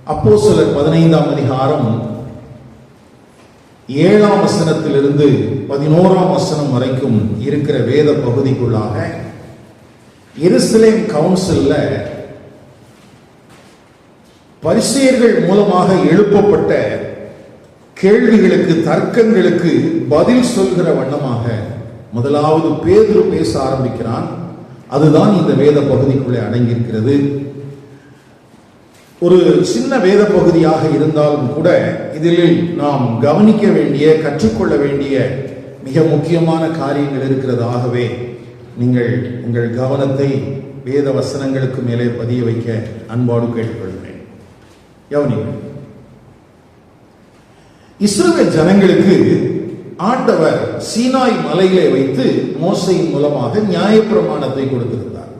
அப்போஸ்தலர் 15ஆம் அதிகாரம் 7ஆம் வசனத்திலிருந்து 11ஆம் வசனம் வரைக்கும் இருக்கிற வேத பகுதிக்குள்ளாக எருசலேம் கவுன்சில்ல பரிசேயர்கள் மூலமாக எழுப்பப்பட்ட கேள்விகளுக்கு, தர்க்கங்களுக்கு பதில் சொல்கிற வண்ணமாக முதலாவது பேதுரு பேச ஆரம்பிக்கிறான். அதுதான் இந்த வேத பகுதிக்குள்ளே அடங்கியிருக்கிறது. ஒரு சின்ன வேத பகுதியாக இருந்தாலும் கூட இதில் நாம் கவனிக்க வேண்டிய, கற்றுக்கொள்ள வேண்டிய மிக முக்கியமான காரியங்கள் இருக்கிறதாகவே நீங்கள் உங்கள் கவனத்தை வேத வசனங்களுக்கு மேலே பதிய வைக்க அன்போடு கேட்டுக்கொள்கிறேன். கவனிங்கள். இஸ்ரவேல் ஜனங்களுக்கு ஆண்டவர் சீனாய் மலையிலே வைத்து மோசையின் மூலமாக நியாயப்பிரமாணத்தை கொடுத்திருந்தார்.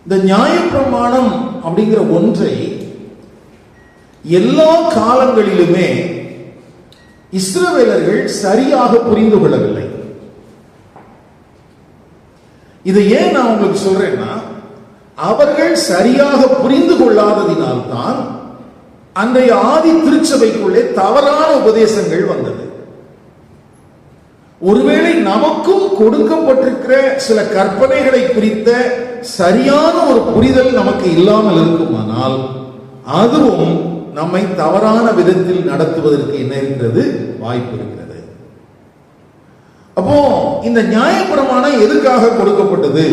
இந்த நியாயப்பிரமாணம் அப்படிங்கிற ஒன்றை எல்லா காலங்களிலுமே இஸ்ரவேலர்கள் சரியாக புரிந்து கொள்ளவில்லை. இதை ஏன் நான் உங்களுக்கு சொல்றேன்னா, அவர்கள் சரியாக புரிந்து கொள்ளாததினால்தான் அன்றைய ஆதி திருச்சபைக்குள்ளே தவறான உபதேசங்கள் வந்தது. ஒருவேளை நமக்கும் கொடுக்கப்பட்டிருக்கிற சில கற்பனைகளை குறித்த சரியான ஒரு புரிதல் நமக்கு இல்லாமல் இருக்குமானால் அதுவும் நம்மை தவறான விதத்தில் நடத்துவதற்கு என்ன இருக்கிறது, வாய்ப்பு இருக்கிறது. அப்போ இந்த நியாயப்பிரமாணம் எதுக்காக கொடுக்கப்பட்டது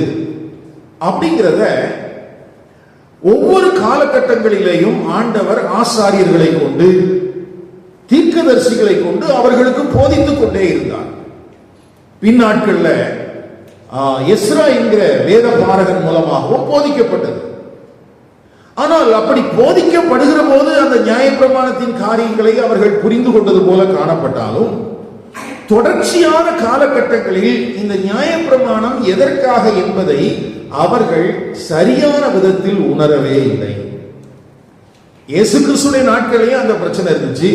அப்படிங்கிறத ஒவ்வொரு காலகட்டங்களிலேயும் ஆண்டவர் ஆசாரியர்களை கொண்டு, தீர்க்கதரிசிகளை கொண்டு அவர்களுக்கு போதித்துக் கொண்டே இருந்தார். பின்னாட்கள்ல எஸ்ரா என்கிற வேத பாரகன் மூலமாகவும் போதிக்கப்பட்டது. ஆனால் அப்படி போதிக்கப்படுகிற போது அந்த நியாயப்பிரமாணத்தின் காரியங்களை அவர்கள் புரிந்து கொண்டது போல காணப்பட்டாலும், தொடர்ச்சியான காலகட்டங்களில் இந்த நியாயப்பிரமாணம் எதற்காக என்பதை அவர்கள் சரியான விதத்தில் உணரவே இல்லை. இயேசு கிறிஸ்துவின் நாட்களிலேயே அந்த பிரச்சனை இருந்துச்சு,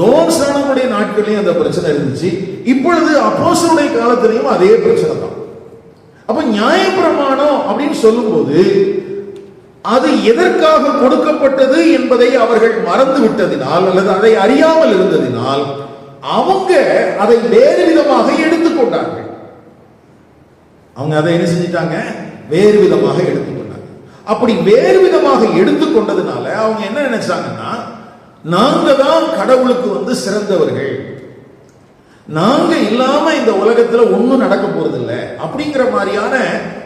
யோவானுடைய நாட்களிலேயும் அந்த பிரச்சனை இருந்துச்சு, இப்பொழுது அப்போஸ்தலருடைய காலத்திலையும் அதே பிரச்சனை தான். அப்ப நியாயப்பிரமாணம் அப்படின்னு சொல்லும்போது அது எதற்காக கொடுக்கப்பட்டது என்பதை அவர்கள் மறந்து விட்டதினால் அல்லது அதை அறியாமல் இருந்ததினால் அவங்க அதை வேறு விதமாக எடுத்துக்கொண்டார்கள். அவங்க அதை என்ன செஞ்சிட்டாங்க, வேறு விதமாக எடுத்துக்கொண்டாங்க. அப்படி வேறு விதமாக எடுத்துக்கொண்டதுனால அவங்க என்ன நினைச்சாங்கன்னா, நாங்க தான் கடவுளுக்கு சிறந்தவர்கள், நாங்க இல்லாம இந்த உலகத்துல ஒண்ணும் நடக்க போறதில்லை அப்படிங்கிற மாதிரியான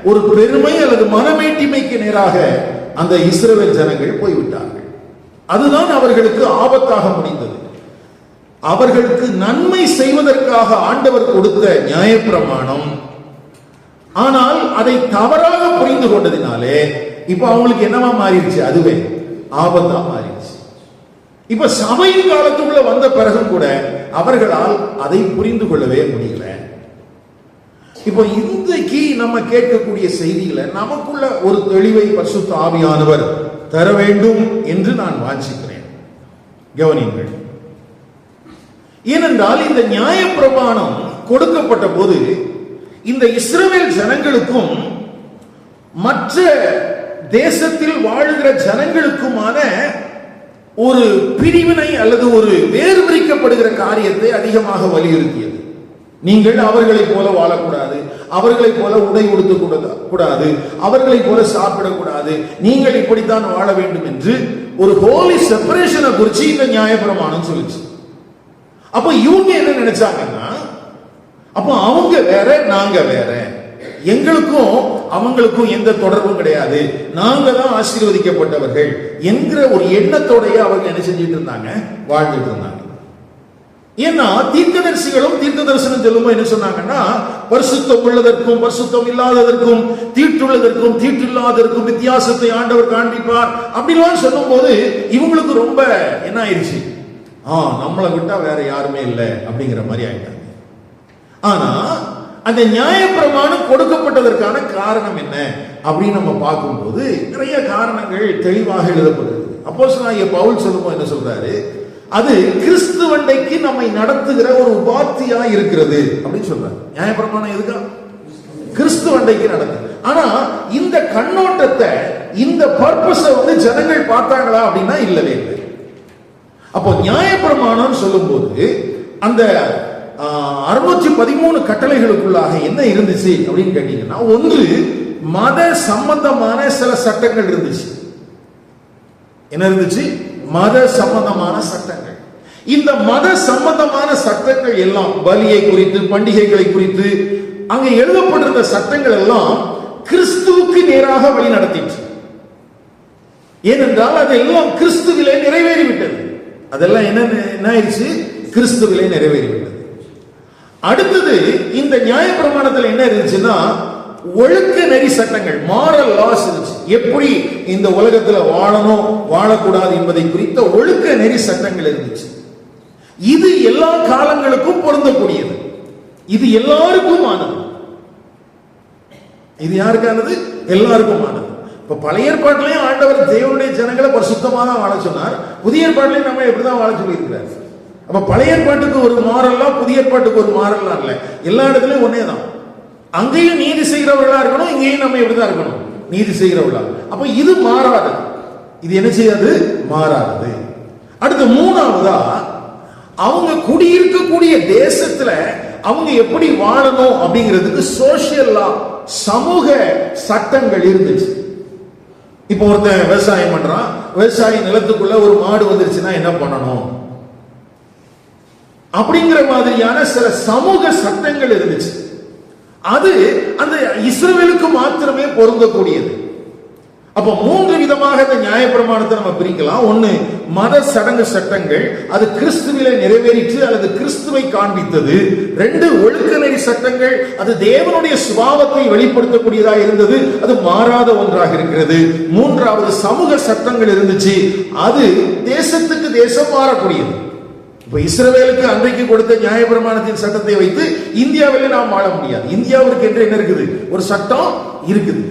ஒரு பெருமை அல்லது மனமேட்டிமைக்கு நேராக அந்த இஸ்ரவேல் ஜனங்கள் போய்விட்டார்கள். அதுதான் அவர்களுக்கு ஆபத்தாக முடிந்தது. அவர்களுக்கு நன்மை செய்வதற்காக ஆண்டவர் கொடுத்த நியாயப்பிரமாணம், ஆனால் அதை தவறாக புரிந்து கொண்டதினாலே இப்ப அவங்களுக்கு என்னவா மாறிடுச்சு, அதுவே ஆபத்தா மாறிடுச்சு. இப்ப சபையின் காலத்துக்குள்ள வந்த பிறகும் கூட அவர்களால் அதை புரிந்து கொள்ளவே முடியல. இப்போ இன்றைக்கு நம்ம கேட்கக்கூடிய செய்திகளை நமக்குள்ள ஒரு தெளிவை பரிசுத்த ஆவியானவர் தர வேண்டும் என்று நான் வாஞ்சிக்கிறேன். கவனியுங்கள். ஏனென்றால் இந்த நியாயப்பிரமாணம் கொடுக்கப்பட்ட போது இந்த இஸ்ரவேல் ஜனங்களுக்கும் மற்ற தேசத்தில் வாழுகிற ஜனங்களுக்குமான ஒரு பிரிவினை அல்லது ஒரு வேறுபிரிக்கப்படுகிற காரியத்தை அதிகமாக வலியுறுத்தியது. நீங்கள் அவர்களை போல வாழக்கூடாது, அவர்களை போல உடை உடுத்த கூடாது, அவர்களை போல சாப்பிடக்கூடாது, நீங்கள் இப்படித்தான் வாழ வேண்டும் என்று ஒரு ஹோலி செப்பரேஷனை குறித்து இந்த நியாயப்பிரமாணம் சொல்லிச்சு. அப்ப இவங்க என்ன நினைச்சாங்கன்னா, அப்ப அவங்க வேற, நாங்க வேற, எங்களுக்கும் அவங்களுக்கும் எந்த தொடர்பும் கிடையாது, நாங்க தான் ஆசீர்வதிக்கப்பட்டவர்கள் என்கிற ஒரு எண்ணத்தோடைய அவங்க என்ன செஞ்சிட்டு இருந்தாங்க, வாழ்ந்துட்டு இருந்தாங்க. ஏன்னா தீர்க்கதரிசிகளும் தீர்க்க தரிசனம் சொல்லும்போது என்ன சொன்னாங்கன்னா, பரிசுத்தம் உள்ளதற்கும் பரிசுத்தம் இல்லாததற்கும், தீட்டுள்ளதற்கும் தீட்டில்லாததற்கும் வித்தியாசத்தை ஆண்டவர் காண்பிப்பார் அப்படிலாம் சொல்லும் போது இவங்களுக்கு ரொம்ப என்ன ஆயிடுச்சு, நம்மளை விட்டா வேற யாருமே இல்லை அப்படிங்கிற மாதிரி ஆயிட்டாங்க. ஆனா அந்த நியாயப்பிரமாணம் கொடுக்கப்பட்டதற்கான காரணம் என்ன அப்படின்னு நம்ம பார்க்கும்போது நிறைய காரணங்கள் தெளிவாக எழுதப்படுது. அப்போஸ்தலனாகிய பவுல் சொல்லும்போது என்ன சொல்றாரு, அது கிறிஸ்துவண்டைக்கு நம்மை நடத்துகிற ஒரு உபாத்தியா இருக்கிறது அப்படின்னு சொல்றாரு. நியாயப்பிரமாணம் எதுக்கா, கிறிஸ்துவண்டைக்கு நடக்குது. ஆனா இந்த கண்ணோட்டத்தை இந்த பர்பஸை ஜனங்கள் பார்த்தாங்களா அப்படின்னா இல்லவே இல்லை. அப்போ நியாயப்பிரமாணம் சொல்லும் போது அந்த 613 கட்டளைகளுக்குள்ளாக என்ன இருந்துச்சு அப்படின்னு கேட்டீங்கன்னா, ஒன்று மத சம்பந்தமான சில சட்டங்கள் இருந்துச்சு. என்ன இருந்துச்சு? மத சம்பந்தமான சட்டங்கள். இந்த மத சம்பந்தமான சட்டங்கள் எல்லாம் பலியை குறித்து, பண்டிகைகளை குறித்து அங்க எழுதப்பட்டிருந்த சட்டங்கள் எல்லாம் கிறிஸ்துவுக்கு நேராக வழி நடத்திற்று. ஏனென்றால் அதெல்லாம் கிறிஸ்துவிலே நிறைவேறிவிட்டது. அதெல்லாம் என்ன ஆயிடுச்சு? கிறிஸ்துவிலே நிறைவேறிவிட்டது. அடுத்தது இந்த நியாயப்பிரமாணத்தில் என்ன இருந்துச்சுன்னா, ஒழுக்க நெறி சட்டங்கள், மாரல் லாஸ் இருந்துச்சு. எப்படி இந்த உலகத்துல வாழணும் வாழக்கூடாது என்பதை குறித்த ஒழுக்க நெறி சட்டங்கள் இருந்துச்சு. இது எல்லா காலங்களுக்கும் பொருந்தக்கூடியது. இது எல்லாருக்கும் ஆனது. இது யாருக்கானது? எல்லாருக்கும் ஆனது. இப்ப பழைய ஏற்பாட்டிலையும் ஆண்டவர் தேவனுடைய ஜனங்களை பரிசுத்தமாக தான் வாழ சொன்னார். புதிய ஏற்பாட்டிலையும் நம்ம எப்படிதான் வாழ சொல்லி இருக்கிறார். அப்ப பழைய ஏற்பாட்டுக்கு ஒரு மாறல்லா, புதிய ஏற்பாட்டுக்கு ஒரு மாறல்லா இல்ல. எல்லா இடத்துலயும் ஒன்னே தான். அங்கேயும் நீதி செய்கிறவர்களா இருக்கணும், இங்கேயும் நம்ம எப்படிதான் இருக்கணும்? நீதி செய்கிறவர்களா. அப்ப இது மாறாது. இது என்ன செய்யாது? மாறாது. அடுத்து மூணாவதா, அவங்க குடியிருக்கக்கூடிய தேசத்துல அவங்க எப்படி வாழணும் அப்படிங்கிறதுக்கு சோசியல் லா, சமூக சட்டங்கள் இருந்துச்சு. இப்போ ஒருத்தன் விவசாயம் பண்றான், விவசாய நிலத்துக்குள்ள ஒரு மாடு வந்துருச்சுன்னா என்ன பண்ணணும் அப்படிங்கிற மாதிரியான சில சமூக சட்டங்கள் இருந்துச்சு. அது அந்த இஸ்ரவேலுக்கு மாத்திரமே பொருந்தக்கூடியது. அப்ப மூன்று விதமாக இந்த நியாயப்பிரமாணத்தை நம்ம பிரிக்கலாம். ஒன்னு மத சடங்கு சட்டங்கள், அது கிறிஸ்துவிலே நிறைவேறிற்று அல்லது கிறிஸ்துவை காண்பித்தது. ரெண்டு ஒழுக்க நெறி சட்டங்கள், அது தேவனுடைய சுபாவத்தை வெளிப்படுத்தக்கூடியதாக இருந்தது, அது மாறாத ஒன்றாக இருக்கிறது. மூன்றாவது சமூக சட்டங்கள் இருந்துச்சு, அது தேசத்துக்கு தேசம் மாறக்கூடியது. இப்ப இஸ்ரவேலுக்கு அன்றைக்கு கொடுத்த நியாயப்பிரமாணத்தின் சட்டத்தை வைத்து இந்தியாவிலே நாம் வாழ முடியாது. இந்தியாவிற்கு என்று என்ன இருக்குது? ஒரு சட்டம் இருக்குது.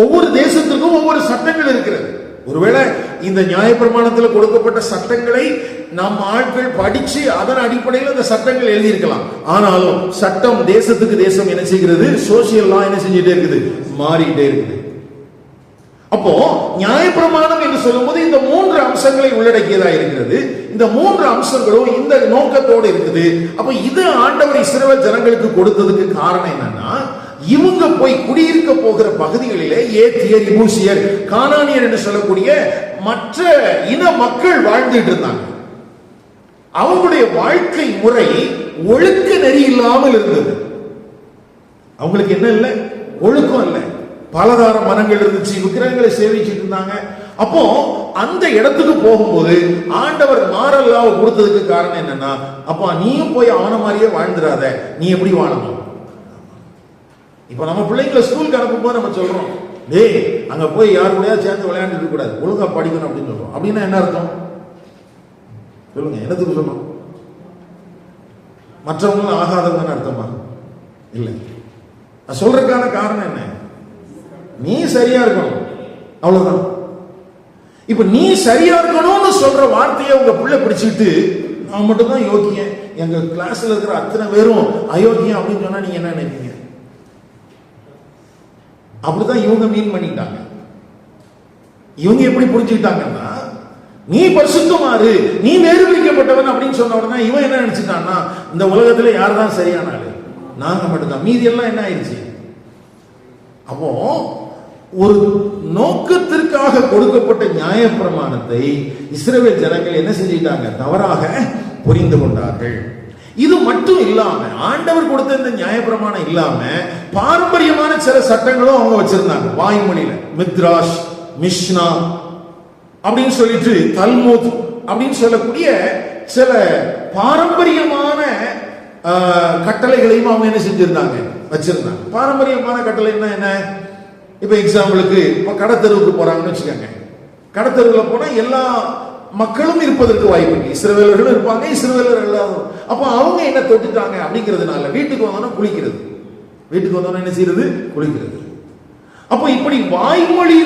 ஒவ்வொரு தேசத்துக்கும் ஒவ்வொரு சட்டங்கள் இருக்கிறது. ஒருவேளை இந்த நியாயப்பிரமாணத்தில் கொடுக்கப்பட்ட சட்டங்களை நம் ஆட்கள் படிச்சு அதன் அடிப்படையில் அந்த சட்டங்கள் எழுதியிருக்கலாம். ஆனாலும் சட்டம் தேசத்துக்கு தேசம் என்ன செய்கிறது? சோசியல் லா என்ன செஞ்சுட்டே இருக்குது? மாறிட்டே இருக்குது. அப்போ நியாயப்பிரமாணம் என்று சொல்லும் போது இந்த மூன்று அம்சங்களை உள்ளடக்கியதா இருக்கிறது. இந்த மூன்று அம்சங்களும் இந்த நோக்கத்தோடு இருக்குது. அப்ப இது ஆண்டவர் இஸ்ரவேல் ஜனங்களுக்கு கொடுத்ததுக்கு காரணம் என்னன்னா, இவங்க போய் குடியிருக்க போகிற பகுதிகளிலே ஏத்தியர், எபூசியர், கானானியர் என்று சொல்லக்கூடிய மற்ற இன மக்கள் வாழ்ந்துட்டு இருந்தாங்க. அவங்களுடைய வாழ்க்கை முறை ஒழுக்க நெறி இல்லாமல் இருந்தது. அவங்களுக்கு என்ன இல்லை? ஒழுக்கம் இல்லை. பலதார மரங்கள் இருந்துச்சு, விக்கிரகங்களை சேவிச்சுட்டு இருந்தாங்க. அப்போ அந்த இடத்துக்கு போகும்போது ஆண்டவர் மாரல்லாவை கொடுத்ததுக்கு காரணம் என்னன்னா, அப்பா நீயும் போய் அவன மாதிரியே வாழ்ந்துடாத, நீ எப்படி வாழணும். இப்ப நம்ம பிள்ளைங்களை ஸ்கூலுக்கு அனுப்பும் போது நம்ம சொல்றோம், டேய் அங்க போய் யாரு கூட சேர்ந்து விளையாண்டு இருக்க கூடாது, ஒழுங்கா படிக்கணும் அப்படின்னு சொல்றோம். அப்படின்னா என்ன அர்த்தம் சொல்லுங்க? என்னத்துக்கு சொல்லணும்? மற்றவங்களும் ஆகாதவங்கன்னு அர்த்தமா? இல்லை. சொல்றதுக்கான காரணம் என்ன? நீ சரியா இருக்கணும், அவ்வளவுதான். இப்ப நீ சரியா இருக்கணும்னு சொல்ற வார்த்தையை உங்க பிள்ளை பிடிச்சிட்டு, நான் மட்டும் தான் யோக்கியன், எங்க கிளாஸ்ல இருக்கிற அத்தனை பேரும் அயோக்கியம் அப்படின்னு சொன்னா நீங்க என்ன நினைப்பீங்க? அப்படிதான் இவங்க மீன் பண்ணிட்டாங்க. இவங்க எப்படி புரிஞ்சுக்கிட்டாங்கன்னா, நீ பரிசுத்தமாறு, நீ வேறு பிரிக்கப்பட்டவன் அப்படின்னு சொன்ன உடனே இவன் என்ன நினைச்சுட்டான்னா, இந்த உலகத்துல யார் தான் சரியான ஆளு? நாங்க மட்டும்தான், மீதி எல்லாம் என்ன ஆயிடுச்சு? அப்போ ஒரு நோக்கத்திற்காக கொடுக்கப்பட்ட நியாயப்பிரமாணத்தை இஸ்ரவேல் ஜனங்கள் என்ன செஞ்சிட்டாங்க? தவறாக புரிந்து கொண்டார்கள். இது மட்டும் இல்லாம ஆண்டவர் கொடுத்த இந்த நியாயப்பிரமாணம் இல்லாம பாரம்பரியமான சில சட்டங்களும் அவங்க வச்சிருந்தாங்க. வாய்மொழியில மித்ராஷ், மிஷ்னா அப்படின்னு சொல்லிட்டு, தல்முத் அப்படின்னு சொல்லக்கூடிய சில பாரம்பரியமான கட்டளைகளையும் அவங்க என்ன செஞ்சிருந்தாங்க? வச்சிருந்தாங்க. பாரம்பரியமான கட்டளைன்னா என்ன? இப்ப எக்ஸாம்பிளுக்கு இப்ப கடத்தெருவுக்கு போறாங்கன்னு வச்சுக்கோங்க. கடத்தெருவுல போனா எல்லா மக்களும் இருப்பதற்கு வாய்ப்பு இருக்கு. இஸ்ரவேலர்களும் இருப்பாங்க, இஸ்ரவேலர் எல்லாரும். அப்ப அவங்க என்ன தொட்டுட்டாங்க அப்படிங்கிறதுனால வீட்டுக்கு வந்தோன்னா குளிக்கிறது. வீட்டுக்கு வந்தோன்னா என்ன செய்யறது? குளிக்கிறது. அப்ப இப்படி வாய்மொழி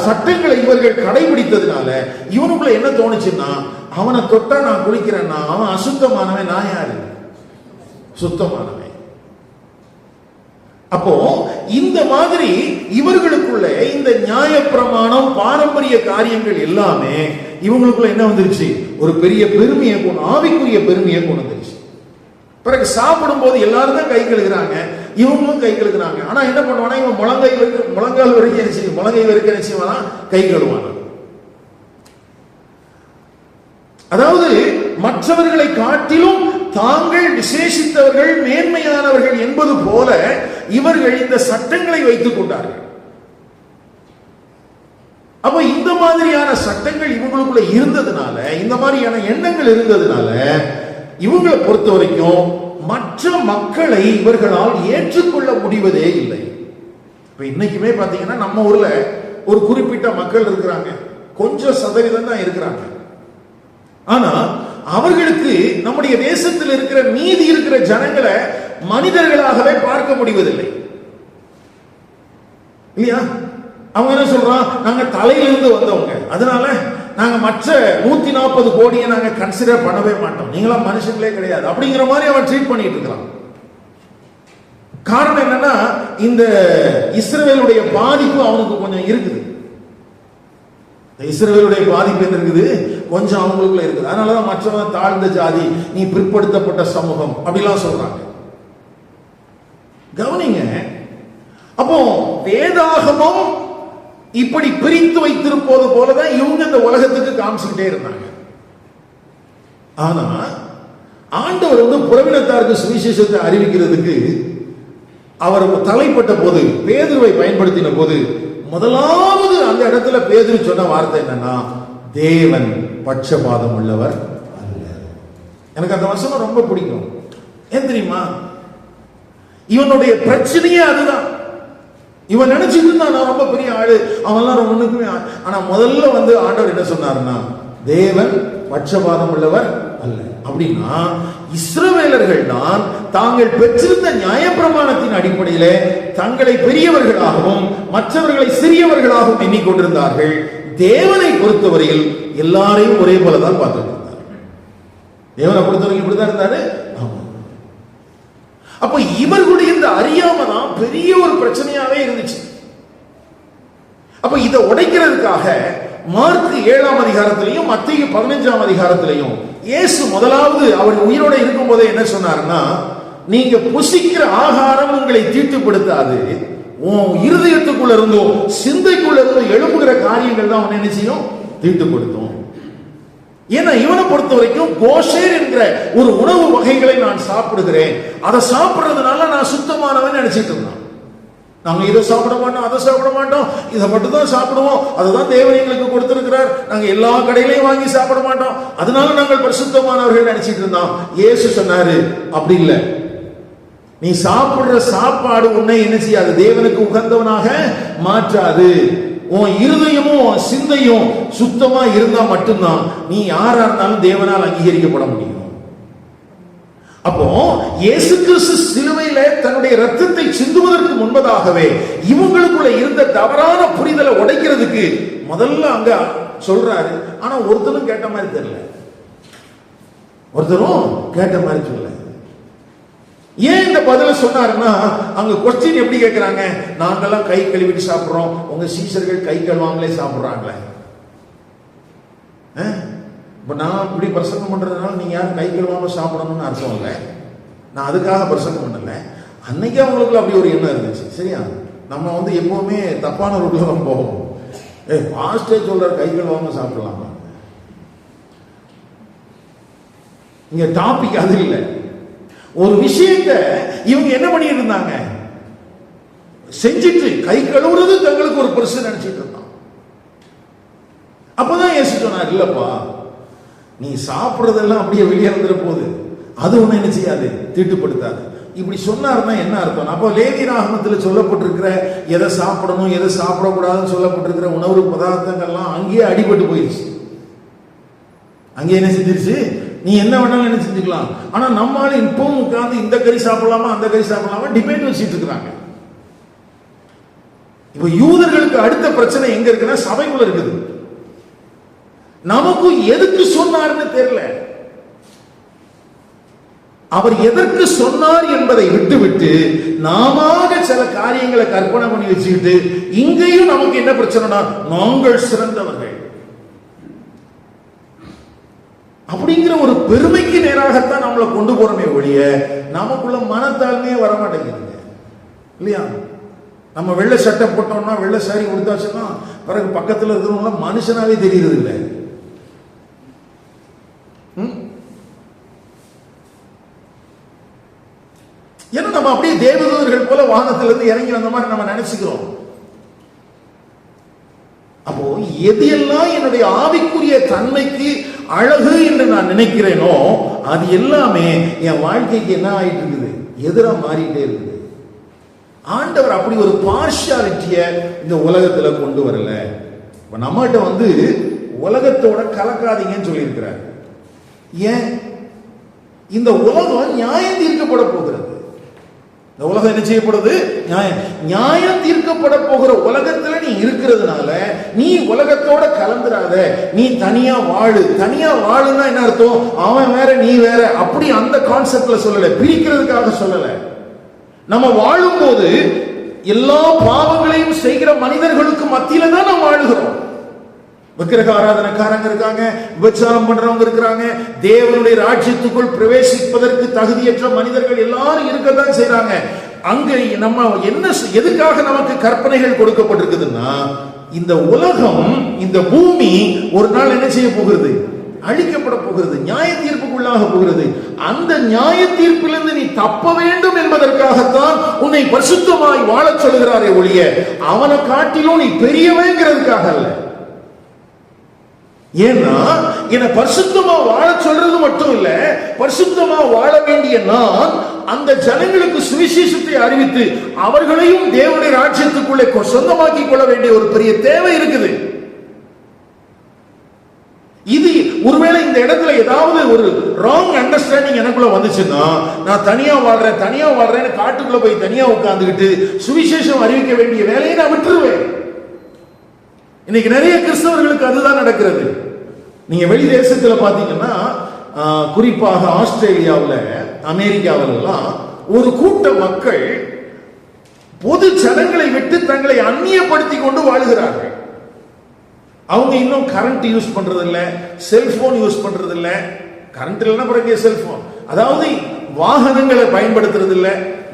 சட்டங்களை இவர்கள் கடைபிடித்ததுனால இவனுக்குள்ள என்ன தோணுச்சுன்னா, அவனை தொட்டா நான் குளிக்கிறேன்னா அவன் அசுத்தமானவன், நான் யாரு? சுத்தமானவன். அப்போ இந்த மாதிரி இவர்களுக்குள்ள இந்த நியாயப்பிரமாணம் பாரம்பரிய காரியங்கள் எல்லாமே இவங்களுக்குள்ள என்ன வந்துருச்சு, ஒரு பெரிய பெருமையை கொண்டு, ஆவிக்குரிய பெருமையை கொண்டு வந்துருச்சு. பிறகு சாப்பிடும் போது எல்லாரும் தான் கை கழுகுறாங்க, இவங்களும் கை கழுகுறாங்க. ஆனா என்ன பண்ணுவானா, இவன் முழங்கால் வரைக்கும் என்ன செய்யும், முழங்கை வரைக்கும் என்ன செய்வானா, கை கழுவான. அதாவது மற்றவர்களை காட்டிலும் தாங்கள் விசேஷித்தவர்கள், மேன்மையானவர்கள் என்பது போல இவர்கள் இந்த சட்டங்களை வைத்துக் கொண்டார்கள். அப்ப இந்த மாதிரியான சட்டங்கள் இவங்களுக்குள்ள இருந்ததுனால, இந்த மாதிரியான எண்ணங்கள் இருந்ததுனால இவங்களை பொறுத்த வரைக்கும் மற்ற மக்களை இவர்களால் ஏற்றுக்கொள்ள முடிவதே இல்லை. இப்ப இன்னைக்குமே பாத்தீங்கன்னா நம்ம ஊர்ல ஒரு குறிப்பிட்ட மக்கள் இருக்கிறாங்க, கொஞ்சம் சதவீதம் தான் இருக்கிறாங்க. ஆனா அவர்களுக்கு நம்முடைய தேசத்தில் இருக்கிற மீதி இருக்கிற ஜனங்களை மனிதர்களாகவே பார்க்க முடிவதில்லை, இல்லையா? அவங்க என்ன சொல்றான், நாங்க தலையிலிருந்து வந்தவங்க, அதனால நாங்க மற்ற 140 கோடியை நாங்க கன்சிடர் பண்ணவே மாட்டோம், நீங்களா மனுஷங்களே கிடையாது அப்படிங்கிற மாதிரி அவன் ட்ரீட் பண்ணிட்டு இருக்கிறான். காரணம் என்னன்னா, இந்த இஸ்ரவேலுடைய பாதிப்பு அவனுக்கு கொஞ்சம் இருக்குது. இஸ்ரவேலுடைய பாதிப்பு என்ன இருக்குது, கொஞ்சம் அவங்களுக்குள்ள இருக்குது. அதனாலதான் மற்றவங்க தாழ்ந்த ஜாதி, நீ பிற்படுத்தப்பட்ட சமூகம் அப்படிலாம் சொல்றாங்க. கவனிங்க, அப்போ வேதாகமம் இப்படி பிரித்து வைத்திருப்பது போலதான் இவங்க இந்த உலகத்துக்கு காமிச்சுக்கிட்டே இருந்தாங்க. ஆனா ஆண்டவர் புறவினத்தாருக்கு சுவிசேஷத்தை அறிவிக்கிறதுக்கு அவர் தலைப்பட்ட போது, பேதுருவை பயன்படுத்தின போது, முதலாவது அந்த இடத்துல பேதுரு சொன்ன வார்த்தை என்னன்னா, தேவன் பட்சபாதம் உள்ளவர் அல்ல. எனக்கு அந்த வசனம் ரொம்ப பிடிக்கும். ஏன் தெரியுமா, இவனுடைய பிரச்சனையே அதுதான். இவன் நினைச்சிட்டு இருந்தான் நான் ரொம்ப பெரிய ஆளு, அவன்லாம் ஒண்ணுக்குமே. ஆனா முதல்ல ஆண்டவர் என்ன சொன்னாருன்னா, தேவன் பட்சபாதம் உள்ளவர் அல்ல. அப்படின்னா இஸ்ரவேலர்கள் தான் தாங்கள் பெற்றிருந்த நியாயப்பிரமாணத்தின் அடிப்படையிலே தங்களை பெரியவர்களாகவும் மற்றவர்களை சிறியவர்களாகவும் எண்ணிக்கொண்டிருந்தார்கள். தேவனை பொறுத்தவரையில் எல்லாரையும் ஒரே போலதான் பார்த்துட்டு இருந்தார். தேவனை பொறுத்தவரைக்கும் இப்படிதான் இருந்தாரு. அப்ப இவர்களுடைய இந்த அறியாம தான் பெரிய ஒரு பிரச்சனையாவே இருந்துச்சு. அப்ப இதை உடைக்கிறதுக்காக மார்க் 7ஆம் அதிகாரத்திலையும் மத்தேயு 15ஆம் அதிகாரத்திலையும் இயேசு முதலாவது அவர் உயிரோட இருக்கும் போதே என்ன சொன்னார்னா, நீங்க புசிக்கிற ஆகாரம் உங்களை தீட்டுப்படுத்தாது, உன் இருதயத்துக்குள்ள இருந்தோ சிந்தைக்குள்ள இருந்தோ எழுப்புகிற காரியங்கள் தான் உன்னை என்ன செய்யும், தீட்டுப்படுத்தும். ஏன்னா இவனை பொறுத்த வரைக்கும் கோஷேர் என்கிற ஒரு உணவு வகைகளை நான் சாப்பிடுகிறேன், அதை சாப்பிடுறதுனால நான் சுத்தமானவன் நினைச்சிட்டு இருந்தான். நாங்க இதை சாப்பிட மாட்டோம், அதை சாப்பிட மாட்டோம், இதை மட்டும் தான் சாப்பிடுவோம், அதுதான் தேவன் எங்களுக்கு கொடுத்திருக்கிறார், நாங்க எல்லா கடையிலையும் வாங்கி சாப்பிட மாட்டோம், அதனால நாங்கள் பரிசுத்தமானவர்கள் நினைச்சிட்டு இருந்தோம். இயேசு சொன்னாரு, அப்படி இல்லை, நீ சாப்பிடுற சாப்பாடு உன்னை என்ன செய்யாது, தேவனுக்கு உகந்தவனாக மாற்றாது. உன் இருதயமும் சிந்தையும் சுத்தமா இருந்தா மட்டும்தான் நீ யாரா இருந்தாலும் தேவனால் அங்கீகரிக்கப்பட முடியும். அப்போ இயேசு கிறிஸ்து சிலுவையில தன்னுடைய ரத்தத்தை சிந்துவதற்கு முன்பதாகவே இவங்களுக்குள்ள இருந்த தவறான புரிதலை உடைக்கிறதுக்கு முதல்ல அங்க சொல்றாரு. ஆனா ஒருத்தரும் கேட்ட மாதிரி தெரியல, ஒருத்தரும் கேட்ட மாதிரி சொல்லல. ஏன் இந்த பதில சொன்னாருன்னா, அங்க கொஸ்டின் எப்படி கேட்கிறாங்க, நாங்கெல்லாம் கை கழுவிட்டு சாப்பிடுறோம், உங்க சீஷர்கள் கை கழுவாங்களே சாப்பிடுறாங்களே. இப்ப நான் இப்படி பிரசங்கம் பண்றதுனால நீங்க யாரும் கை கழுவாம சாப்பிடணும்னு அர்த்தம் இல்லை, நான் அதுக்காக பிரசங்கம் பண்ணல. அன்னைக்கு அவங்களுக்குள்ள அப்படி ஒரு எண்ணம் இருந்துச்சு. சரியா, நம்ம எப்பவுமே தப்பான ரூட்ல தான் போவோம். பாஸ்டே சொல்ற கை கழுவாம சாப்பிடலாமா, இங்க டாபிக் அது இல்லை. ஒரு விஷயத்தை இவங்க என்ன பண்ணிட்டு இருந்தாங்க, செஞ்சிட்டு கை கழுவுறது தங்களுக்கு ஒரு பெருசு நினைச்சிட்டு இருந்தான். அப்பதான் இயேசு சொன்னார், இல்லப்பா நீ சாப்பிடுறதெல்லாம் அப்படியே வெளியே வந்துட போகுது, அது ஒண்ணு என்ன செய்யாது, தீட்டுப்படுத்தாது. இப்படி சொன்னாருன்னா என்ன அர்த்தம், அப்போ லேவியராகமத்தில் சொல்லப்பட்டிருக்கிற எதை சாப்பிடணும் எதை சாப்பிடக்கூடாதுன்னு சொல்லப்பட்டிருக்கிற உணவு பதார்த்தங்கள்லாம் அங்கேயே அடிபட்டு போயிடுச்சு. அங்கே என்ன செஞ்சிருச்சு, நீ என்ன வேணாலும் என்ன செஞ்சுக்கலாம். ஆனா நம்மால இப்பவும் உட்கார்ந்து இந்த கறி சாப்பிடலாமா அந்த கறி சாப்பிடலாமா டிபேட் வச்சுட்டு இருக்கிறாங்க. இப்ப யூதர்களுக்கு அடுத்த பிரச்சனை எங்க இருக்குன்னா சபைக்குள்ள இருக்குது. நமக்கு எதுக்கு சொன்னாருன்னு தெரியல. அவர் எதற்கு சொன்னார் என்பதை விட்டுவிட்டு நாம சில காரியங்களை கற்பனை பண்ணி வச்சுக்கிட்டு இங்கேயும் நமக்கு என்ன பிரச்சனைனா நாங்கள் சிறந்தவர்கள் அப்படிங்கிற ஒரு பெருமைக்கு நேராகத்தான் நம்மளை கொண்டு போறோமே ஒழிய நமக்குள்ள மனத்தாழ்மையே வரமாட்டேங்குதுங்க இல்லையா? நம்ம வெள்ளை சட்டை போட்டோம்னா வெள்ளை சாரி கொடுத்தாச்சுன்னா பிறகு பக்கத்தில் இருக்கிறவங்க மனுஷனாவே தெரியுது இல்லை. ஏன்னா நம்ம அப்படியே தேவதூதர்கள் போல வானத்திலிருந்து இறங்கி வந்த மாதிரி நம்ம நினைச்சுக்கிறோம். அப்போ எது எல்லாம் என்னுடைய ஆவிக்குரிய தன்மைக்கு அழகு என்று நான் நினைக்கிறேனோ அது எல்லாமே என் வாழ்க்கைக்கு என்ன ஆயிட்டு இருக்குது, எதிரா மாறிட்டே இருக்குது. ஆண்டவர் அப்படி ஒரு பார்ஷியாலிட்டிய இந்த உலகத்துல கொண்டு வரல. நம்மகிட்ட உலகத்தோட கலக்காதீங்கன்னு சொல்லி இருக்கிறார். ஏன்? இந்த உலகம் நியாயம் தீர்க்கப்பட போகிறது. இந்த உலகம் என்ன செய்யப்படுது? நியாயம் தீர்க்கப்பட போகிற உலகத்துல நீ இருக்கிறதுனால நீ உலகத்தோட கலந்துராத, நீ தனியா வாழு. தனியா வாழுன்னா என்ன அர்த்தம்? அவன் வேற நீ வேற அப்படி அந்த கான்செப்ட்ல சொல்லல, பிரிக்கிறதுக்காக சொல்லல. நம்ம வாழும் போது எல்லா பாவங்களையும் செய்கிற மனிதர்களுக்கு மத்தியில தான் நாம் வாழுகிறோம். விக்கிரக ஆராதனைக்காரங்க இருக்காங்க, விபச்சாரம் பண்றவங்க இருக்கிறாங்க, தேவனுடைய ராஜ்யத்துக்குள் பிரவேசிப்பதற்கு தகுதியற்ற மனிதர்கள் எல்லாரும் இருக்கத்தான் செய்யறாங்க. அங்க நம்ம என்ன, எதுக்காக நமக்கு கற்பனைகள் கொடுக்கப்பட்டிருக்குதுன்னா இந்த உலகம், இந்த பூமி ஒரு நாள் என்ன செய்ய போகிறது? அழிக்கப்பட போகிறது, நியாய தீர்ப்புக்குள்ளாக போகிறது. அந்த நியாய தீர்ப்பிலிருந்து நீ தப்ப வேண்டும் என்பதற்காகத்தான் உன்னை பரிசுத்தமாய் வாழச் சொல்கிறாரே ஒழிய அவனை காட்டிலும் நீ பெரியவங்கிறதுக்காக அல்ல. ஏன்னா என்னை பரிசுத்தமா வாழ சொல்றது மட்டும் இல்ல, பரிசுத்தமா வாழ வேண்டிய நான் அந்த ஜனங்களுக்கு சுவிசேஷத்தை அறிவித்து அவர்களையும் தேவனுடைய ராஜ்யத்துக்குள்ளே சொந்தமாக்கி கொள்ள வேண்டிய ஒரு பெரிய தேவை இருக்குது. இது ஒருவேளை இந்த இடத்துல ஏதாவது ஒரு ராங் அண்டர்ஸ்டாண்டிங் எனக்குள்ள வந்துச்சுன்னா, நான் தனியா வாழ்றேன்னு காட்டுக்குள்ள போய் தனியா உட்கார்ந்துகிட்டு சுவிசேஷம் அறிவிக்க வேண்டிய வேலையை நான் விட்டுருவேன். இன்னைக்கு நிறைய கிறிஸ்தவர்களுக்கு அதுதான் நடக்கிறது. நீங்க வெளி தேசத்துல பாத்தீங்கன்னா, குறிப்பாக ஆஸ்திரேலியாவில், அமெரிக்காவில் எல்லாம் ஒரு கூட்ட மக்கள் பொது ஜனங்களை விட்டு தங்களை அந்நியப்படுத்தி கொண்டு வாழுகிறார்கள். அவங்க இன்னும் கரண்ட் யூஸ் பண்றது இல்ல, செல்போன் யூஸ் பண்றது இல்ல. கரண்ட் இல்லைன்னா பிறகு செல்போன், அதாவது வாகனங்களை பயன்படுத்துறது இல்ல.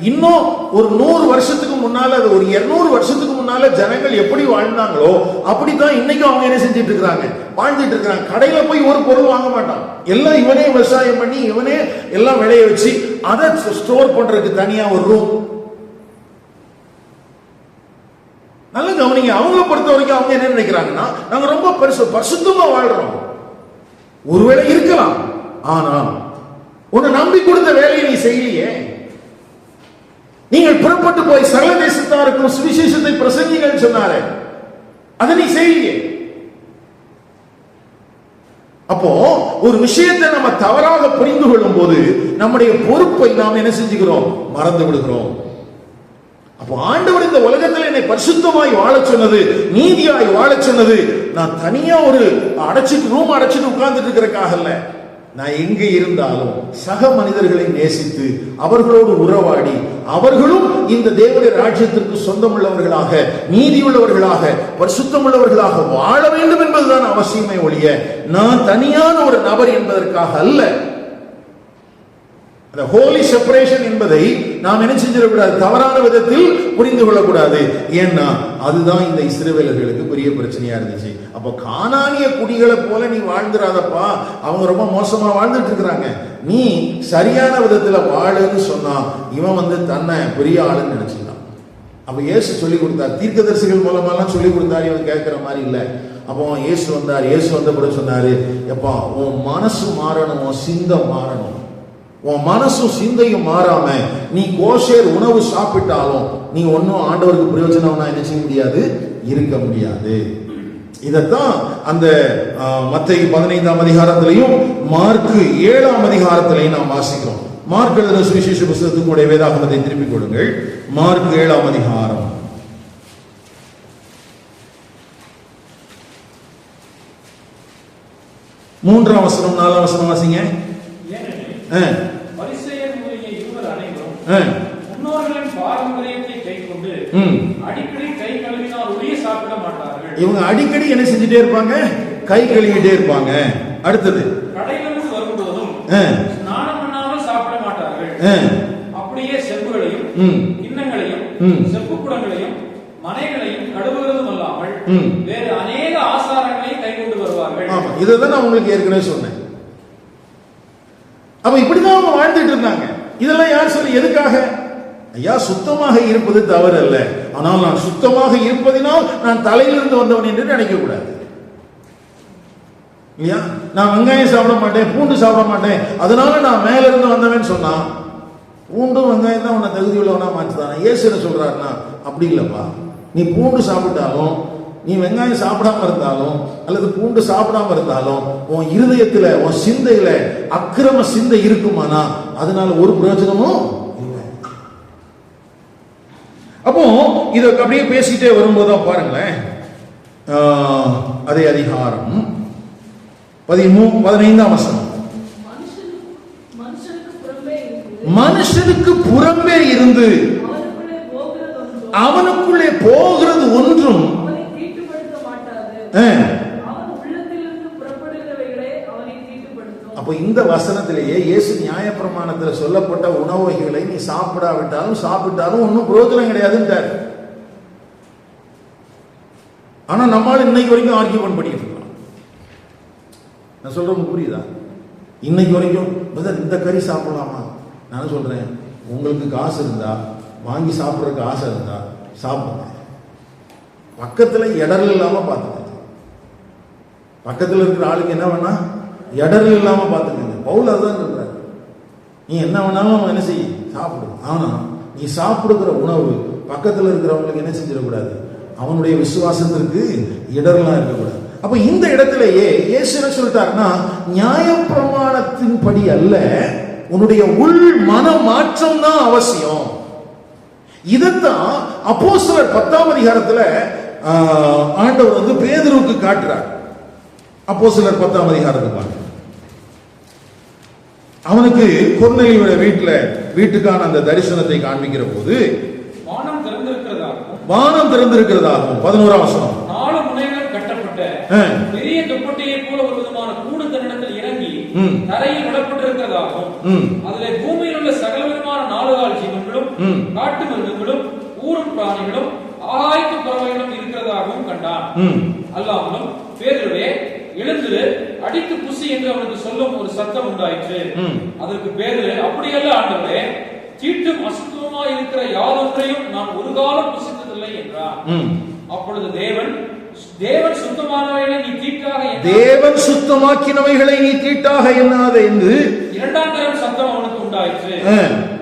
இன்னும் ஒரு 100 வருஷத்துக்கு முன்னால, அது ஒரு 200 வருஷத்துக்கு முன்னால ஜனங்கள் எப்படி வாழ்ந்தாங்களோ அப்படித்தான் இன்னைக்கும் அவங்க என்ன செஞ்சிட்டு இருக்காங்க, வாழ்ந்துட்டு இருக்காங்க. கடையில போய் ஒரு பொருள் வாங்க மாட்டான், எல்லாம் இவனே விவசாயம் பண்ணி இவனே எல்லாம் விளைய வச்சு அதை ஸ்டோர் பண்றதுக்கு தனியா ஒரு ரூம். நல்ல கவனிங்க, அவங்களை பொறுத்த வரைக்கும் அவங்க என்ன நினைக்கிறாங்கன்னா, நாங்க ரொம்ப பரிசுத்தமா வாழ்றோம். ஒருவேளை இருக்கலாம், ஆனா உன்னை நம்பி கொடுத்த வேலையை நீ செய்யலையே. நீங்கள் புறப்பட்டு போய் சகல தேசத்தாருக்கும் சுவிசேஷத்தை பிரசங்கிகள் சொன்னாரே, அதை நீ செய்யலையே. அப்போ ஒரு விஷயத்தை நம்ம தவறாக புரிந்து கொள்ளும் போது நம்முடைய பொறுப்பை நாம் என்ன செஞ்சுக்கிறோம், மறந்து விடுகிறோம். அப்போ ஆண்டவர் இந்த உலகத்தில் என்னை பரிசுத்தமாய் வாழ சொன்னது, நீதியாய் வாழ சொன்னது, நான் தனியா ஒரு ரூம் அடைச்சிட்டு உட்கார்ந்துட்டு இருக்கிறதுக்காக அல்ல. நான் எங்கே இருந்தாலும் சக மனிதர்களை நேசித்து அவர்களோடு உறவாடி அவர்களும் இந்த தேவனுடைய ராஜ்யத்திற்கு சொந்தமுள்ளவர்களாக, நீதியுள்ளவர்களாக, பரிசுத்தமுள்ளவர்களாக வாழ வேண்டும் என்பதுதான் அவசியமே ஒழிய நான் தனியான ஒரு நபர் என்பதற்காக அல்ல. அந்த ஹோலி செப்பரேஷன் என்பதை நாம் என்ன செஞ்சிடக்கூடாது, தவறான விதத்தில் புரிந்து கொள்ளக்கூடாது. ஏன்னா அதுதான் இந்த இஸ்ரவேலர்களுக்கு பெரிய பிரச்சனையா இருந்துச்சு. அப்ப கானானிய குடிகளை போல நீ வாழ்ந்துராதப்பா, அவங்க ரொம்ப மோசமா வாழ்ந்துட்டு இருக்கிறாங்க, நீ சரியான விதத்துல வாழுன்னு சொன்னா இவன் தன்னை பெரிய ஆளுன்னு நினைச்சுட்டான். அப்ப இயேசு சொல்லி கொடுத்தார், தீர்க்கதரிசிகள் மூலமாலாம் சொல்லி கொடுத்தாரு, இவன் கேட்கிற மாதிரி இல்ல. அப்போ இயேசு வந்தார், இயேசு வந்த பிறகு சொன்னாரு, எப்பா உன் மனசு மாறணும், உன் சிந்தம் மாறணும். உன் மனசும் சிந்தையும் மாறாம நீ கோஷேர் உணவு சாப்பிட்டாலும் நீ ஒன்னும் ஆண்டவருக்கு பிரயோஜனம்னா என்ன செய்ய முடியாது, இருக்க முடியாது. இதத்தான் அந்த மத்தேயு 15ஆம் அதிகாரத்திலையும் மார்க்கு 7ஆம் அதிகாரத்திலையும் நாம் வாசிக்கிறோம். மார்க் எழுதின சுவிசேஷ புத்தகத்துக்குடைய வேதாகமத்தை திருப்பிக் கொள்ளுங்கள். மார்க் 7ஆம் அதிகாரம் 3ஆம் வசனம் 4ஆம் வசனம் வாசிங்க. முன்னோர்களின் பாரம்பரியத்தை கைக்கொண்டு அடிக்கடி கை கழுவினால் ஒழிய சாப்பிட மாட்டார்கள். இவங்க அடிக்கடி என்ன செஞ்சுட்டே இருப்பாங்க? கை கழுவிட்டே இருப்பாங்க. அடுத்தது, கடைகளுக்கு வரும்போதும் ஸ்நானம் பண்ணாமல் சாப்பிட மாட்டார்கள். அப்படியே செம்புகளையும் கிண்ணங்களையும் செப்பு குடங்களையும் மனைகளையும் கழுவுவதும் அல்லாமல் வேறு அநேக ஆசாரங்களையும் கை கொண்டு வருவார்கள். ஆமா, இதுதான் நான் உங்களுக்கு ஏற்கனவே சொன்னேன். அப்ப இப்படிதான் அவங்க வாழ்ந்துட்டு இருந்தாங்க. இதெல்லாம் யார் சொல்லி? எதுக்காக? ஐயா, சுத்தமாக இருப்பது தவறு அல்ல, ஆனால் நான் சுத்தமாக இருப்பதினால் நான் தலையிலிருந்து வந்தவன் என்று நினைக்க கூடாது. இல்லையா? நான் வெங்காயம் சாப்பிட மாட்டேன், பூண்டு சாப்பிட மாட்டேன், அதனால நான் மேல இருந்து வந்தவன் சொன்னா, பூண்டும் வெங்காயம் தான் உன்னை தகுதி உள்ளவனா மாற்றுதானே. இயேசு என்ன சொல்றாருன்னா, அப்படி இல்லப்பா, நீ பூண்டு சாப்பிட்டாலும், நீ வெங்காயம் சாப்பிடாம இருந்தாலும், அல்லது பூண்டு சாப்பிடாம இருந்தாலும், உன் இருதயத்துல, உன் சிந்தையில அக்கிரம சிந்தை இருக்குமானா அதனால ஒரு பிரயோஜனமும் இல்லை. அப்போ இத அப்படியே பேசிட்டே வரும்போதுதான் பாருங்களேன், அதே அதிகாரம் 15ஆம் வசனம். மனுஷனுக்கு புறம்பே இருந்து அவனுக்குள்ளே போகிறது ஒன்றும் அப்ப இந்த வசனத்திலேயே இயேசு நியாயப்பிரமாணத்தில் சொல்லப்பட்ட உணவு வகைகளை நீ சாப்பிடாவிட்டாலும் சாப்பிட்டாலும் ஒன்னும் பிரயோஜனம் கிடையாதுன்றார். ஆனா நம்மால இன்னைக்கு வரைக்கும் ஆர்கியூமெண்ட் பண்ணிட்டு இருக்கோம். நான் சொல்றது புரியுதா? இன்னைக்கு வரைக்கும் இந்த கறி சாப்பிடலாமா? நான் சொல்றேன், உங்களுக்கு காசு இருந்தா, வாங்கி சாப்பிட்றதுக்கு ஆசை இருந்தா சாப்பிடுங்க. பக்கத்துல இடர்கள் இல்லாம பார்த்துக்க. பக்கத்துல இருக்கிற ஆளுக்கு என்ன வேணா இடர்கள் இல்லாம பார்த்துக்கங்க. பவுல் அதுதான் சொல்றாரு, நீ என்ன வேணாலும் என்ன செய்ய, சாப்பிடு. ஆனா நீ சாப்பிடுகிற உணவு பக்கத்துல இருக்கிறவங்களுக்கு என்ன செஞ்சிடக்கூடாது, அவனுடைய விசுவாசத்திற்கு இடரெல்லாம் இருக்கக்கூடாது. அப்ப இந்த இடத்திலேயே இயேசு என்ன சொல்லிட்டாருன்னா, நியாயப்பிரமாணத்தின் படி அல்ல, உன்னுடைய உள் மன மாற்றம் தான் அவசியம். இதத்தான் அப்போஸ்தலர் 10ஆம் அதிகாரத்துல ஆண்டவர் வந்து பேதுருவுக்கு காட்டுறார். அப்போஸ்தலர் 10ஆம் அதிகாரத்துக்கு அவனுக்கு கொர்நேலியுடைய வீட்டுக்கான அந்த தரிசனத்தை காண்பிக்கிற போது வானம் திறந்திருக்கிறதாகவும் 11ஆம் வசனம், 4 முனைகள் கட்டப்பட்ட பெரிய தொப்பட்டியை போல ஒரு விதமான கூடு தன்னிடத்தில் இறங்கி தரையில் விடப்பட்டிருக்கிறதாகவும் அதிலே பூமியில் உள்ள சகல விதமான 4 கால் ஜீவன்களும் காட்டு மிருகங்களும் ஊரும் பிராணிகளும் ஆகாயத்து பறவைகளும் இருக்கிறதாகவும் கண்டான். அல்லாமலும் பேதுருவே, எழுந்து அடித்து புசி என்று அவனுக்கு சொல்லும் ஒரு சத்தம் உண்டாயிற்று. அதற்கு பேதுரு, அப்படியல்ல ஆண்டவரே, தீட்டும் அசுத்தமா இருக்கிற யாதொன்றையும் நான் ஒரு காலம் புசித்ததில்லை என்றார். அப்பொழுது தேவன் சுத்தமானவைகளை நீ தீட்டாக, தேவன் சுத்தமாக்கினவைகளை நீ தீட்டாக எண்ணாத என்று 2ஆம் தரம் சத்தம் அவனுக்கு உண்டாயிற்று.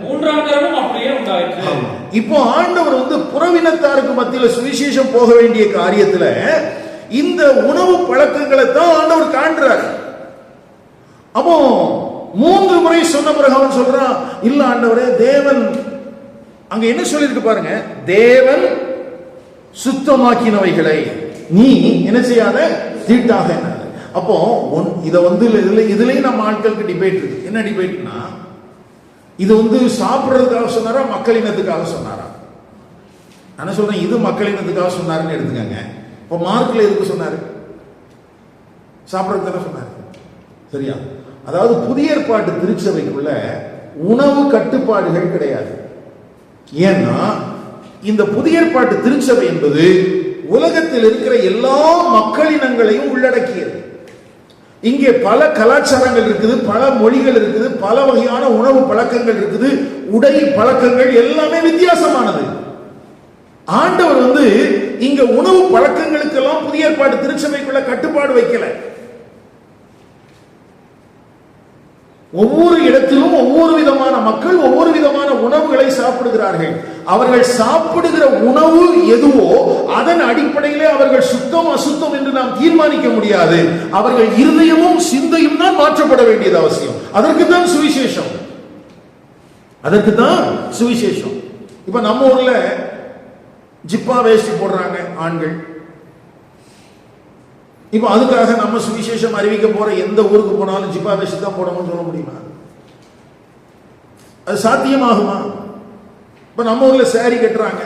3ஆம் தரமும் அப்படியே உண்டாயிற்று. இப்போ ஆண்டவர் வந்து புறவினத்தாருக்கு மத்தியில் சுவிசேஷம் போக வேண்டிய காரியத்துல இந்த உணவு பழக்கங்களை தான் ஆண்டவர் காண்றார். அப்போ 3 முறை சொன்ன பிறகு அவன் சொல்றான், இல்ல ஆண்டவரே, தேவன் அங்க என்ன சொல்லிருக்கு பாருங்க, தேவன் சுத்தமாக்கினவைகளை நீ என்ன செய்யாத, தீட்டாக. அப்போ இத வந்து இதுலயும் நம்ம ஆட்களுக்கு டிபேட் இருக்கு. என்ன டிபேட்னா, இது வந்து சாப்பிடுறதுக்காக சொன்னாரா, மக்களினத்துக்காக சொன்னாரா? நான் சொல்றேன், இது மக்களினத்துக்காக சொன்னாருன்னு எடுத்துக்கங்க. இப்போ மார்க்ல எதுக்கு சொன்னாரு? சாப்பிடுறதுக்கு சொன்னாரு. சரியா? அதாவது புதிய ஏற்பாட்டு திருச்சபைக்குள்ள உணவு கட்டுப்பாடுகள் கிடையாது. ஏன்னா இந்த புதிய ஏற்பாட்டு திருச்சபை என்பது உலகத்தில் இருக்கிற எல்லா மக்களினங்களையும் உள்ளடக்கியது. இங்கே பல கலாச்சாரங்கள் இருக்குது, பல மொழிகள் இருக்குது, பல வகையான உணவு பழக்கங்கள் இருக்குது, உடை பழக்கங்கள் எல்லாமே வித்தியாசமானது. ஆண்டவர் வந்து இங்க உணவு பழக்கங்களுக்கெல்லாம் புதிய ஏற்பாட்டு திருச்சபைக்குள்ள கட்டுப்பாடு வைக்கல. ஒவ்வொரு இடத்திலும் ஒவ்வொரு விதமான மக்கள் ஒவ்வொரு விதமான உணவுகளை சாப்பிடுகிறார்கள். அவர்கள் சாப்பிடுகிற உணவு எதுவோ அதன் அடிப்படையிலே அவர்கள் சுத்தம் அசுத்தம் என்று நாம் தீர்மானிக்க முடியாது. அவர்கள் இருதயமும் சிந்தையும் தான் மாற்றப்பட வேண்டியது அவசியம். அதற்கு தான் சுவிசேஷம். அதற்கு தான் சுவிசேஷம். இப்ப நம்ம ஊர்ல ஜிப்பா வேஷ்டி போடுறாங்க ஆண்கள். இப்ப அதுக்காக நம்ம சுவிசேஷம் அறிவிக்க போற எந்த ஊருக்கு போனாலும் ஜிப்பா வேஷ்டி தான் போடணும்னு சொல்ல முடியுமா? அது சாத்தியமாகுமா? இப்ப நம்ம ஊர்ல சாரி கட்டுறாங்க,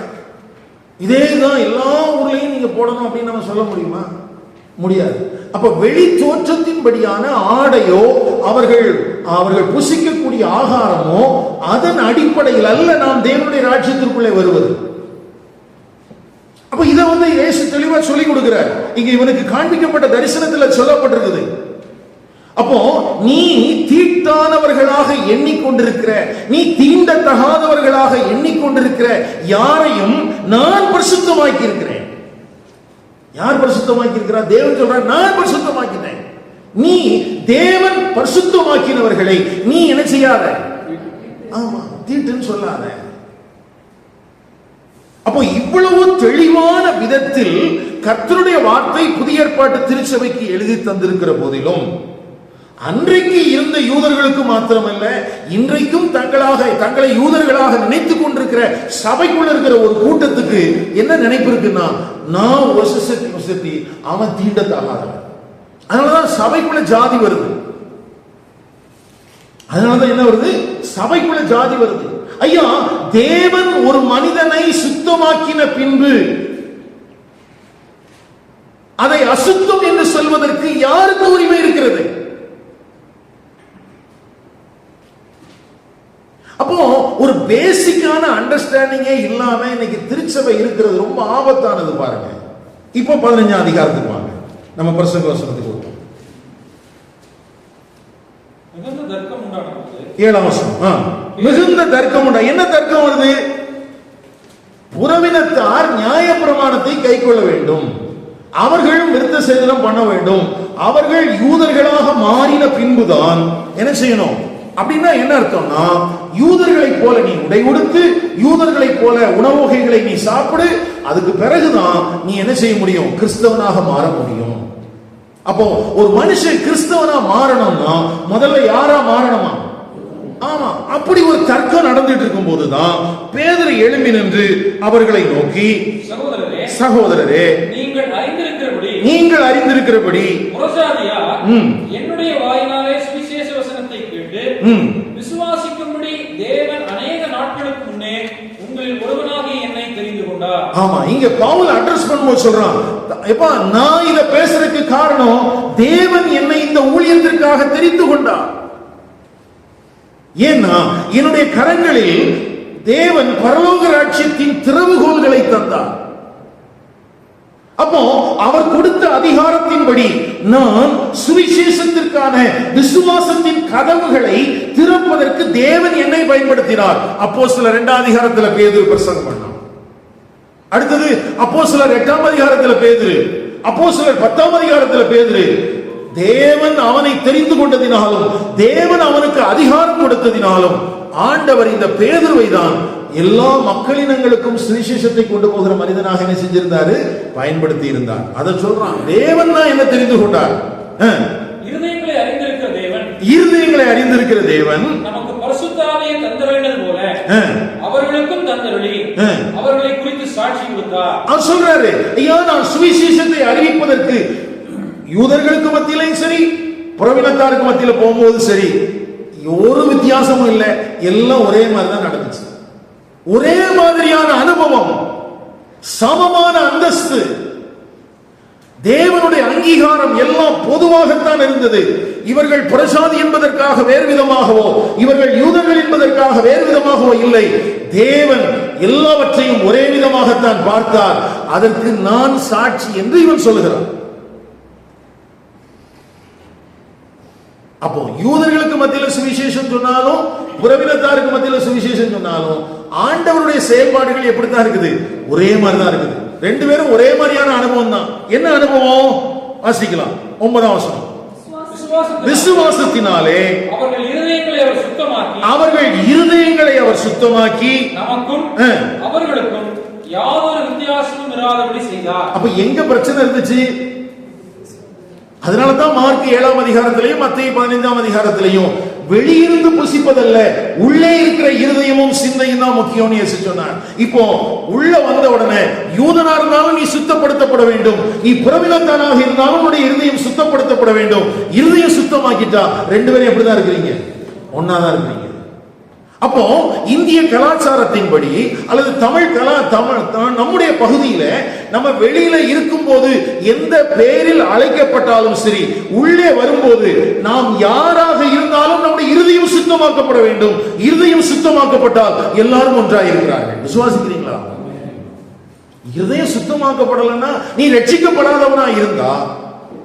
இதேதான் எல்லா ஊர்லயும் நீங்க போடணும் அப்படின்னு நம்ம சொல்ல முடியுமா? முடியாது. அப்ப வெளி தோற்றத்தின்படியான ஆடையோ அவர்கள் புசிக்கக்கூடிய ஆகாரமோ அதன் அடிப்படையில் அல்ல நாம் தேவனுடைய ராஜ்யத்திற்குள்ளே வருவது. அப்ப இதை இயேசு தெளிவா சொல்லிக் கொடுக்கிறார். இங்க இவனுக்கு காண்பிக்கப்பட்ட தரிசனத்தில் சொல்லப்பட்டிருக்குது. அப்போ நீ தீட்டானவர்களாக எண்ணிக்கொண்டிருக்கிற, நீ தீண்டத்தகாதவர்களாக எண்ணிக்கொண்டிருக்கிற யாரையும் நான் பரிசுத்தமாக்கி இருக்கிறேன். யார் பரிசுத்தமாக்கி இருக்கிறார்? தேவன் சொல்றார், நான் பரிசுத்தமாக்கிட்டேன். நீ தேவன் பரிசுத்தமாக்கினவர்களை நீ என்ன செய்யாத? ஆமா, தீட்டுன்னு சொல்லாத. அப்போ இவ்வளவு தெளிவான விதத்தில் கர்த்தருடைய வார்த்தை புதிய ஏற்பாட்டு திருச்சபைக்கு எழுதி தந்திருக்கிற போதிலும் அன்றைக்கு இருந்த யூதர்களுக்கு மாத்திரமல்ல, இன்றைக்கும் தங்களை யூதர்களாக நினைத்துக் கொண்டிருக்கிற சபைக்குள்ள இருக்கிற ஒரு கூட்டத்துக்கு என்ன நினைப்பு இருக்குன்னா, நான் வசதி அவன் தீண்டத்தகாதவன். அதனாலதான் சபைக்குள்ள ஜாதி வருது. அதனாலதான் என்ன வருது? சபைக்குள்ள ஜாதி வருது. ஐயா, தேவன் ஒரு மனிதனை சுத்தமாக்கின பின்பு அதை அசுத்தம் என்று சொல்வதற்கு யாருக்கு உரிமை இருக்கிறது? அப்போ ஒரு பேசிக்கான அண்டர்ஸ்டாண்டிங்கே இல்லாம இன்னைக்கு திருச்சபை இருக்கிறது ரொம்ப ஆபத்தானது. பாருங்க, இப்போ 15ஆம் அதிகாரத்துக்கு வாங்க, நம்ம பிரசங்க வசனத்துக்கு வருவோம். 7ஆம் வசனம். மிகுந்த தர்க்கம் உண்டா. என்ன தர்க்கம் வருது? புறவினத்தார் நியாய பிரமாணத்தை கைக்கொள்ள வேண்டும், அவர்களும் விருத்த சேதனம் பண்ண வேண்டும், அவர்கள் யூதர்களாக மாறின பின்புதான் என்ன செய்யணும். அப்படின்னா என்ன அர்த்தம்னா, யூதர்களை போல நீ உடை உடுத்து, யூதர்களை போல உணவு வகைகளை நீ சாப்பிடு, அதுக்கு பிறகுதான் நீ என்ன செய்ய முடியும்? கிறிஸ்தவனாக மாற முடியும். அப்போ ஒரு மனுஷன் கிறிஸ்தவனா மாறணும்னா முதல்ல யாரா மாறணுமா? ஆமா. அப்படி ஒரு தர்க்கம் நடந்துட்டு இருக்கும் போதுதான் பேதுரு எழும்பி நின்று அவர்களை நோக்கி, சகோதரரே, நீங்கள் அறிந்திருக்கிறபடி என்னுடைய வாயினாலே சுவிசேஷ வசனத்தை கேட்டு விசுவாசிக்கும்படி தேவன் அநேக நாட்களுக்கு முன்னே உங்களில் ஒருவனாகிய என்னை தெரிந்து கொண்டார். ஆமா, இங்க பவுல் அட்ரஸ் பண்ணும்போது சொல்றான், எப்பா நான் இத பேசுறதுக்கு காரணம் தேவன் என்னை இந்த ஊழியத்திற்காக தெரிந்து கொண்டார். ஏன்னா என்னுடைய கரங்களில் தேவன் பரலோக ராஜ்யத்தின் திறவுகோல்களை தந்தார். அப்போ அவர் கொடுத்த அதிகாரத்தின்படி நான் சுவிசேஷத்திற்கான விசுவாசத்தின் கதவுகளை திறப்பதற்கு தேவன் என்னை பயன்படுத்தினார். அப்போஸ்தலர் 2ஆம் அதிகாரத்துல பேதுரு பிரசங்கம் பண்ணார். அடுத்தது அப்போஸ்தலர் 8ஆம் அதிகாரத்துல பேதுரு, அப்போஸ்தலர் 10ஆம் அதிகாரத்துல பேதுரு. தேவன் அவனை தெரிந்து கொண்டதினாலும் தேவன் அவனுக்கு அதிகாரம் கொடுத்ததினாலும் ஆண்டவர் இந்த பேதுருவை தான் எல்லா மக்களினங்களுக்கும் சுவிசேஷத்தை கொண்டு போகிற மனிதனாக என்ன செஞ்சிருந்தாரு? பயன்படுத்தி இருந்தார். அதை சொல்றான், தேவன் தான் என்ன தெரிந்து கொண்டார். இருதயங்களை அறிந்திருக்கிற தேவன் நமக்கு பரிசுத்த ஆவியை தந்தருளினது போல அவர்களுக்கும் தந்தருளி அவர்களை குறித்து சாட்சி கொடுத்தார். அவர் சொல்றாரு, ஐயா நான் சுவிசேஷத்தை அறிவிப்பதற்கு யூதர்களுக்கு மத்தியிலும் சரி, புறவினத்தாருக்கு மத்தியில போகும்போது சரி, ஒரு வித்தியாசமும் இல்லை, எல்லாம் ஒரே மாதிரி தான் நடந்துச்சு. ஒரே மாதிரியான அனுபவம், சமமான அந்தஸ்து, தேவனுடைய அங்கீகாரம் எல்லாம் பொதுவாகத்தான் இருந்தது. இவர்கள் புறஜாதி என்பதற்காக வேறு விதமாகவோ, இவர்கள் யூதர்கள் என்பதற்காக வேறு விதமாகவோ இல்லை. தேவன் எல்லாவற்றையும் ஒரே விதமாகத்தான் பார்த்தார். அதற்கு நான் சாட்சி என்று இவன் சொல்லுகிறான். அப்போ யூதர்களுக்கு மத்தியில சுவிசேஷம் சொன்னாலும் புறவினத்தாருக்கு மத்தியில சுவிசேஷம் சொன்னாலும் ஆண்டவருடைய செயல்பாடுகள் எப்படித்தான் இருக்குது? ஒரே மாதிரி தான் இருக்குது. ரெண்டு பேரும் ஒரே மாதிரியான அனுபவம் தான். என்ன அனுபவம்? வாசிக்கலாம் 9ஆம் வசனம். விசுவாசத்தினாலே அவர்கள் இருதயங்களை அவர் சுத்தமாக்கி நமக்கும் அவர்களுக்கும் யாதொரு வித்தியாசமும் இராதபடி செய்தார். அப்ப எங்க பிரச்சனை இருந்துச்சு? அதனாலதான் மார்க் 7ஆம் அதிகாரத்திலையும் மத்தேயு 15ஆம் அதிகாரத்திலையும் வெளியிருந்து புசிப்பதல்ல, உள்ளே இருக்கிற இருதயமும் சிந்தையும் தான் முக்கியம்னு இயேசு சொன்னார். இப்போ உள்ள வந்த உடனே யூதனா இருந்தாலும் நீ சுத்தப்படுத்தப்பட வேண்டும், நீ புறவினத்தானாக இருந்தாலும் உன்னுடைய இருதயம் சுத்தப்படுத்தப்பட வேண்டும். இருதயம் சுத்தமாக்கிட்டா ரெண்டு பேரும் எப்படிதான் இருக்கிறீங்க? ஒன்னாதான் இருக்கிறீங்க. அப்போ இந்திய கலாச்சாரத்தின்படி அல்லது நம்முடைய பகுதியில நம்ம வெளியில இருக்கும் போது எந்த பெயரில் அழைக்கப்பட்டாலும் சரி, உள்ளே வரும்போது நாம் யாராக இருந்தாலும் நம்முடைய இருதயம் சுத்தமாக்கப்பட வேண்டும். இருதயம் சுத்தமாக்கப்பட்டால் எல்லாரும் ஒன்றாக இருக்கிறார்கள். விசுவாசிக்கிறீங்களா? இருதயம் சுத்தமாக்கப்படலன்னா நீ ரட்சிக்கப்படாதவனா இருந்தா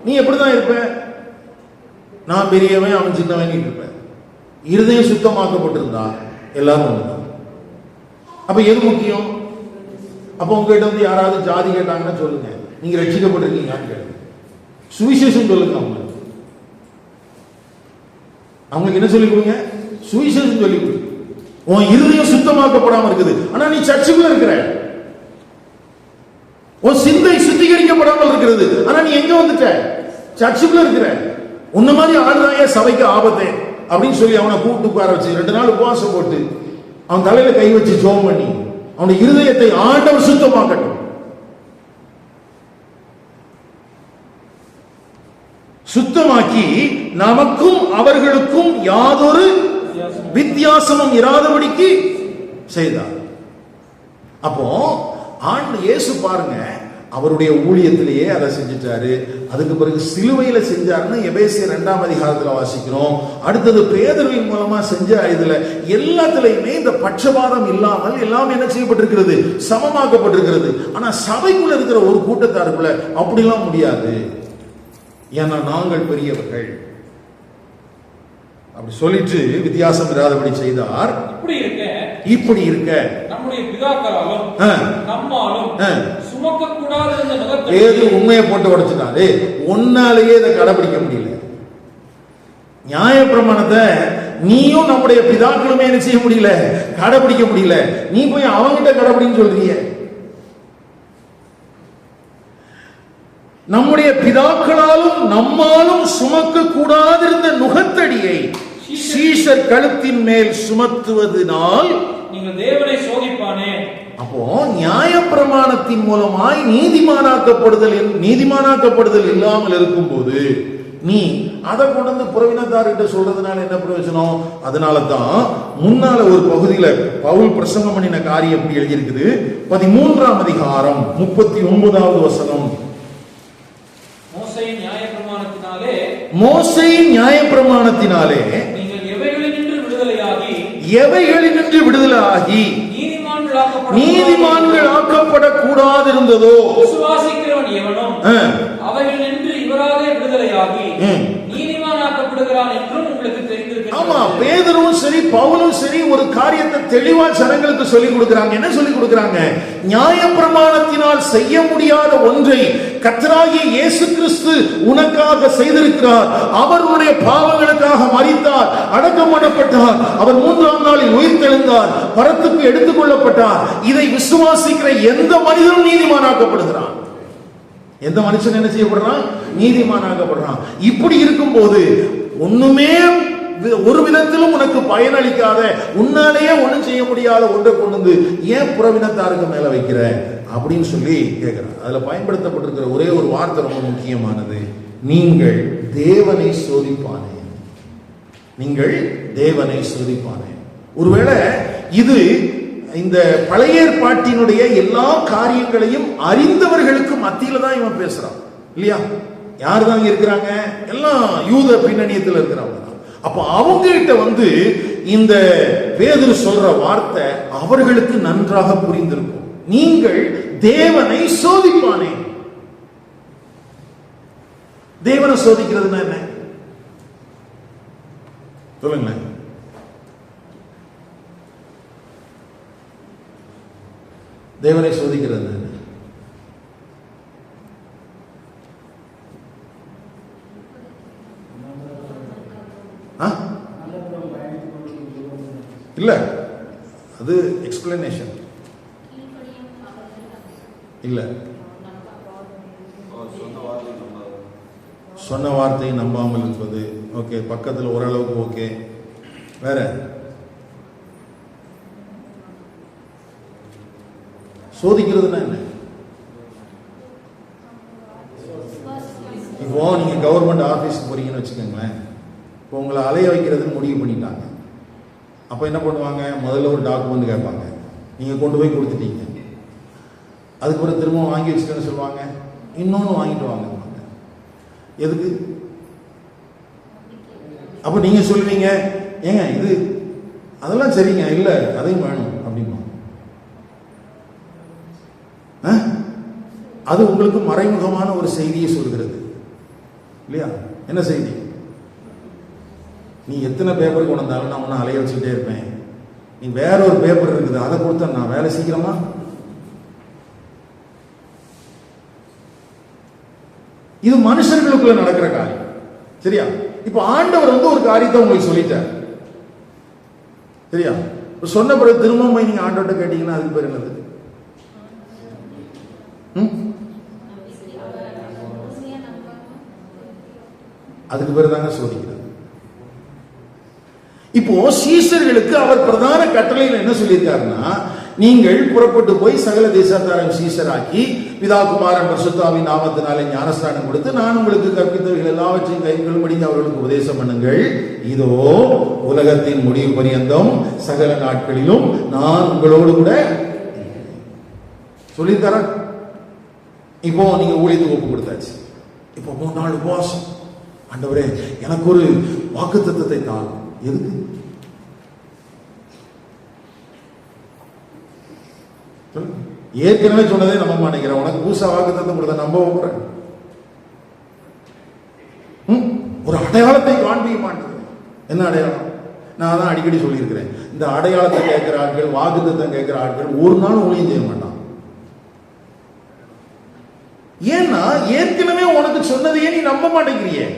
நீ எப்படிதான் இருப்ப? நான் பெரியவன் அவன் சின்னவன் இருப்ப. இருதயம் சுத்தமாக்கப்பட்டிருந்தா எல்லாரும் ஒண்ணுதான். அப்ப எது முக்கியம்? அப்ப உங்ககிட்ட வந்து யாராவது ஜாதி கேட்டாங்கன்னா சொல்லுங்க, நீங்க ரட்சிக்கப்பட்டிருக்கீங்களான்னு கேளுங்க. சுவிசேஷம் சொல்லுங்க. அவங்களுக்கு என்ன சொல்லி கொடுங்க? சுவிசேஷம் சொல்லி கொடுங்க. உன் இருதயம் சுத்தமாக்கப்படாம இருக்குது, ஆனா நீ சர்ச்சுக்குள்ள இருக்கிற. உன் சிந்தை சுத்திகரிக்கப்படாமல் இருக்கிறது, ஆனா நீ எங்க வந்துட்ட? சர்ச்சுக்குள்ள இருக்கிற. உன்ன மாதிரி ஆளுதாய சபைக்கு ஆபத்தே அப்படின்னு சொல்லி அவனை கூப்பிட்டு உட்கார வச்சு 2 நாள் உபவாசம் போட்டு அவன் தலையில கை வச்சு ஜெபம் பண்ணி அவனுடைய இருதயத்தை ஆண்டவர் சுத்தமாக்கட்டும். சுத்தமாக்கி நமக்கும் அவர்களுக்கும் யாதொரு வித்தியாசமும் இராதபடிக்கு செய்தார். அப்போ இயேசு பாருங்க, அவருடைய ஊழியத்திலேயே அதை செஞ்சிட்டாரு. அதுக்கு பிறகு சிலுவையில செஞ்சாருன்னு எபேசியர் 2ஆம் அதிகாரத்துல வாசிக்கிறோம். அடுத்தது பேதுருவின் மூலமா செஞ்ச இதுல எல்லாத்திலையுமே இந்த பட்சபாதம் இல்லாமல் எல்லாம் என்ன செய்யப்பட்டிருக்கிறது? சமமாக்கப்பட்டிருக்கிறது. ஆனா சபைக்குள்ள இருக்கிற ஒரு கூட்டத்தாருக்குள்ள அப்படிலாம் முடியாது. ஏன்னா நாங்கள் பெரியவர்கள் அப்படி சொல்லிட்டு வித்தியாசம் இராதபடி செய்தார். இப்படி இருக்க நம்முடைய பிதாக்களாலும் நம்மாலும் சுமக்க கூடாத இந்த நுகத்தை ஏது உண்மையை போட்டு உடைச்சிட்டாரு. ஒன்னாலேயே இதை கடைபிடிக்க முடியல. நியாயப்பிரமாணத்தை நீயும் நம்முடைய பிதாக்களுமே என்ன செய்ய முடியல? கடைபிடிக்க முடியல. நீ போய் அவங்கிட்ட கடைபிடின்னு சொல்றீங்க. நம்முடைய பிதாக்களாலும் நம்மாலும் சுமக்க கூடாதிருந்த நுகத்தடியை சீஷர் கழுத்தின் மேல் சுமத்துவதனால் நீங்கள் தேவனை சோதிப்பானே. அப்போ நியாயப்பிரமாணத்தின் மூலமாய் நீதிமானாக்கப்படுதல் இல்லாமல் இருக்கும் போது நீ அதை கொண்டு வந்து புறவினத்தார்கிட்ட சொல்றதுனால என்ன பிரயோஜனம்? அதனால தான் முன்னால ஒரு பகுதியில பவுல் பிரசங்கம் பண்ணின காரியம் எப்படி எழுதியிருக்குது? 13ஆம் அதிகாரம் 39வது வசனம். மோசேயின் நியாயப்பிரமாணத்தினாலே நீங்கள் எவைகளினின்று விடுதலையாகி நீதிமான்கள் ஆக்கப்படக்கூடாது இருந்ததோ விசுவாசிக்கிறவன் எவனும் அவைகளினின்று இவராக விடுதலையாகி நீதிமானாக்கப்படுகிறான் என்றும் உங்களுக்கு தெரிந்திருக்கிறது. ஆமா, பேதுருவும் சரி பவுலும் சரி ஒரு காரியத்தை தெளிவா ஜனங்களுக்கு சொல்லிக் கொடுக்கிறாங்க. என்ன சொல்லிக் கொடுக்கிறாங்க? நியாயப்பிரமாணத்தினால் செய்ய முடியாத ஒன்றை கர்த்தராகிய இயேசு கிறிஸ்து உனக்காக செய்திருக்கிறார். அவர் உன்னுடைய பாவங்களுக்காக மரித்தார், அடக்கம் பண்ணப்பட்டார், அவர் 3ஆம் நாளில் உயிர்த்தெழுந்தார், பரத்துக்கு எடுத்துக் கொள்ளப்பட்டார். இதை விசுவாசிக்கிற எந்த மனிதனும் நீதிமானாக்கப்படுகிறான். எந்த மனுஷன் என்ன செய்யப்படுறான்? நீதிமானாக்கப்படுறான். இப்படி இருக்கும் போது ஒண்ணுமே ஒரு விதத்திலும் உனக்கு பயனளிக்காத, உன்னாலேயே ஒண்ணும் செய்ய முடியாத ஒன்றை கொண்டு வந்து ஏன் புறவினத்தாருக்கு மேல வைக்கிற அப்படின்னு சொல்லி கேட்கிறார். அதுல பயன்படுத்தப்பட்டிருக்கிற ஒரே ஒரு வார்த்தை ரொம்ப முக்கியமானது. நீங்கள் தேவனை சோதிப்பானே. நீங்கள் தேவனை சோதிப்பானே. ஒருவேளை இது இந்த பழைய ஏற்பாட்டினுடைய எல்லா காரியங்களையும் அறிந்தவர்களுக்கு மத்தியில தான் இவன் பேசுறான் இல்லையா? யாரு தான் இருக்கிறாங்க? எல்லாம் யூத பின்னணியத்தில் இருக்கிறவங்க. அப்ப அவங்க கிட்ட வந்து இந்த பேதுரு சொல்ற வார்த்தை அவர்களுக்கு நன்றாக புரிந்திருக்கும். நீங்கள் தேவனை சோதிப்பானே. தேவனை சோதிக்கிறதுனா என்ன சொல்லுங்க? தேவனை சோதிக்கிறது என்ன? இல்ல, அது எக்ஸ்பிளனேஷன் இல்ல. சொன்ன வார்த்தையை நம்பாமல் இருப்பது ஓகே, பக்கத்தில் ஓரளவுக்கு ஓகே. வேற சோதிக்கிறதுனா என்ன? இப்போ நீங்க கவர்மெண்ட் ஆபீஸ்க்கு போறீங்கன்னு வச்சுக்கோங்களேன். இப்போ உங்களை அலைய வைக்கிறதுன்னு முடிவு பண்ணிட்டாங்க. அப்போ என்ன பண்ணுவாங்க? முதல்ல ஒரு டாக்குமெண்ட் கேட்பாங்க, நீங்கள் கொண்டு போய் கொடுத்துட்டீங்க. அதுக்கப்புறம் திரும்ப வாங்கி வச்சுட்டேன்னு சொல்லுவாங்க, இன்னொன்று வாங்கிட்டு வாங்க. எதுக்கு? அப்போ நீங்கள் சொல்லுவீங்க, ஏங்க இது அதெல்லாம் சரிங்க, இல்லை அதையும் வேணும் அப்படிமா. அது உங்களுக்கு மறைமுகமான ஒரு செய்தியை சொல்கிறது இல்லையா? என்ன செய்தி? நீ எத்தனை பேப்பர் கொண்டு வந்தாலும் நான் ஒன்று அலைய வச்சுக்கிட்டே இருப்பேன், நீ வேற ஒரு பேப்பர் இருக்குது அதை கொடுத்தா நான் வேலை சீக்கிரமா. இது மனுஷர்களுக்குள்ள நடக்கிற காரியம், சரியா? இப்ப ஆண்டவர் ஒரு காரியத்தை உங்களுக்கு சொல்லிட்டார், சரியா? சொன்ன பிறகு திரும்ப போய் நீங்க ஆண்டவர்கிட்ட கேட்டீங்கன்னா அதுக்கு பேர் என்னது? அதுக்கு பேர் தாங்க சோதிக்கிறது. இப்போ சீஷர்களுக்கு அவர் பிரதான கட்டளையில் என்ன சொல்லியிருக்காருன்னா, நீங்கள் புறப்பட்டு போய் சகல தேசத்தாரையும் சீஷராக்கி பிதா குமாரன் பரிசுத்தாவின் நாமத்தினாலே ஞானஸ்நானம் கொடுத்து நான் உங்களுக்கு கற்பித்தவைகள் எல்லாவற்றையும் கைக்கொள்ளும்படி அவர்களுக்கு உபதேசம் பண்ணுங்கள். இதோ உலகத்தின் முடிவு பரியந்தம் சகல நாட்களிலும் நான் உங்களோடு கூட சொல்லியிருக்காரா? இப்போ நீங்க ஊழியத்துக்கு ஒப்பு கொடுத்தாச்சு. இப்போ 3 நாள் உபவாசம். ஆண்டவரே எனக்கு ஒரு வாக்குத்தத்தத்தை தாரும். எதுக்கு? ஏற்கனவே சொன்னதே நம்ப மாட்டேங்கிறேன். உனக்கு பூசா வாக்குத்தத்தம் கொடுத்த நம்ப போறேன். ஒரு அடையாளத்தை காண்பிக்க மாட்டேன். என்ன அடையாளம்? நான் தான் அடிக்கடி சொல்லியிருக்கிறேன், இந்த அடையாளத்தை கேட்கிற ஆட்கள், வாக்குத்தத்தம் கேட்கிற ஆட்கள் ஒரு நாள் ஊழியம் செய்ய மாட்டான். ஏன்னா ஏற்கனவே உனக்கு சொன்னதையே நீ நம்ப மாட்டேங்கிறியே.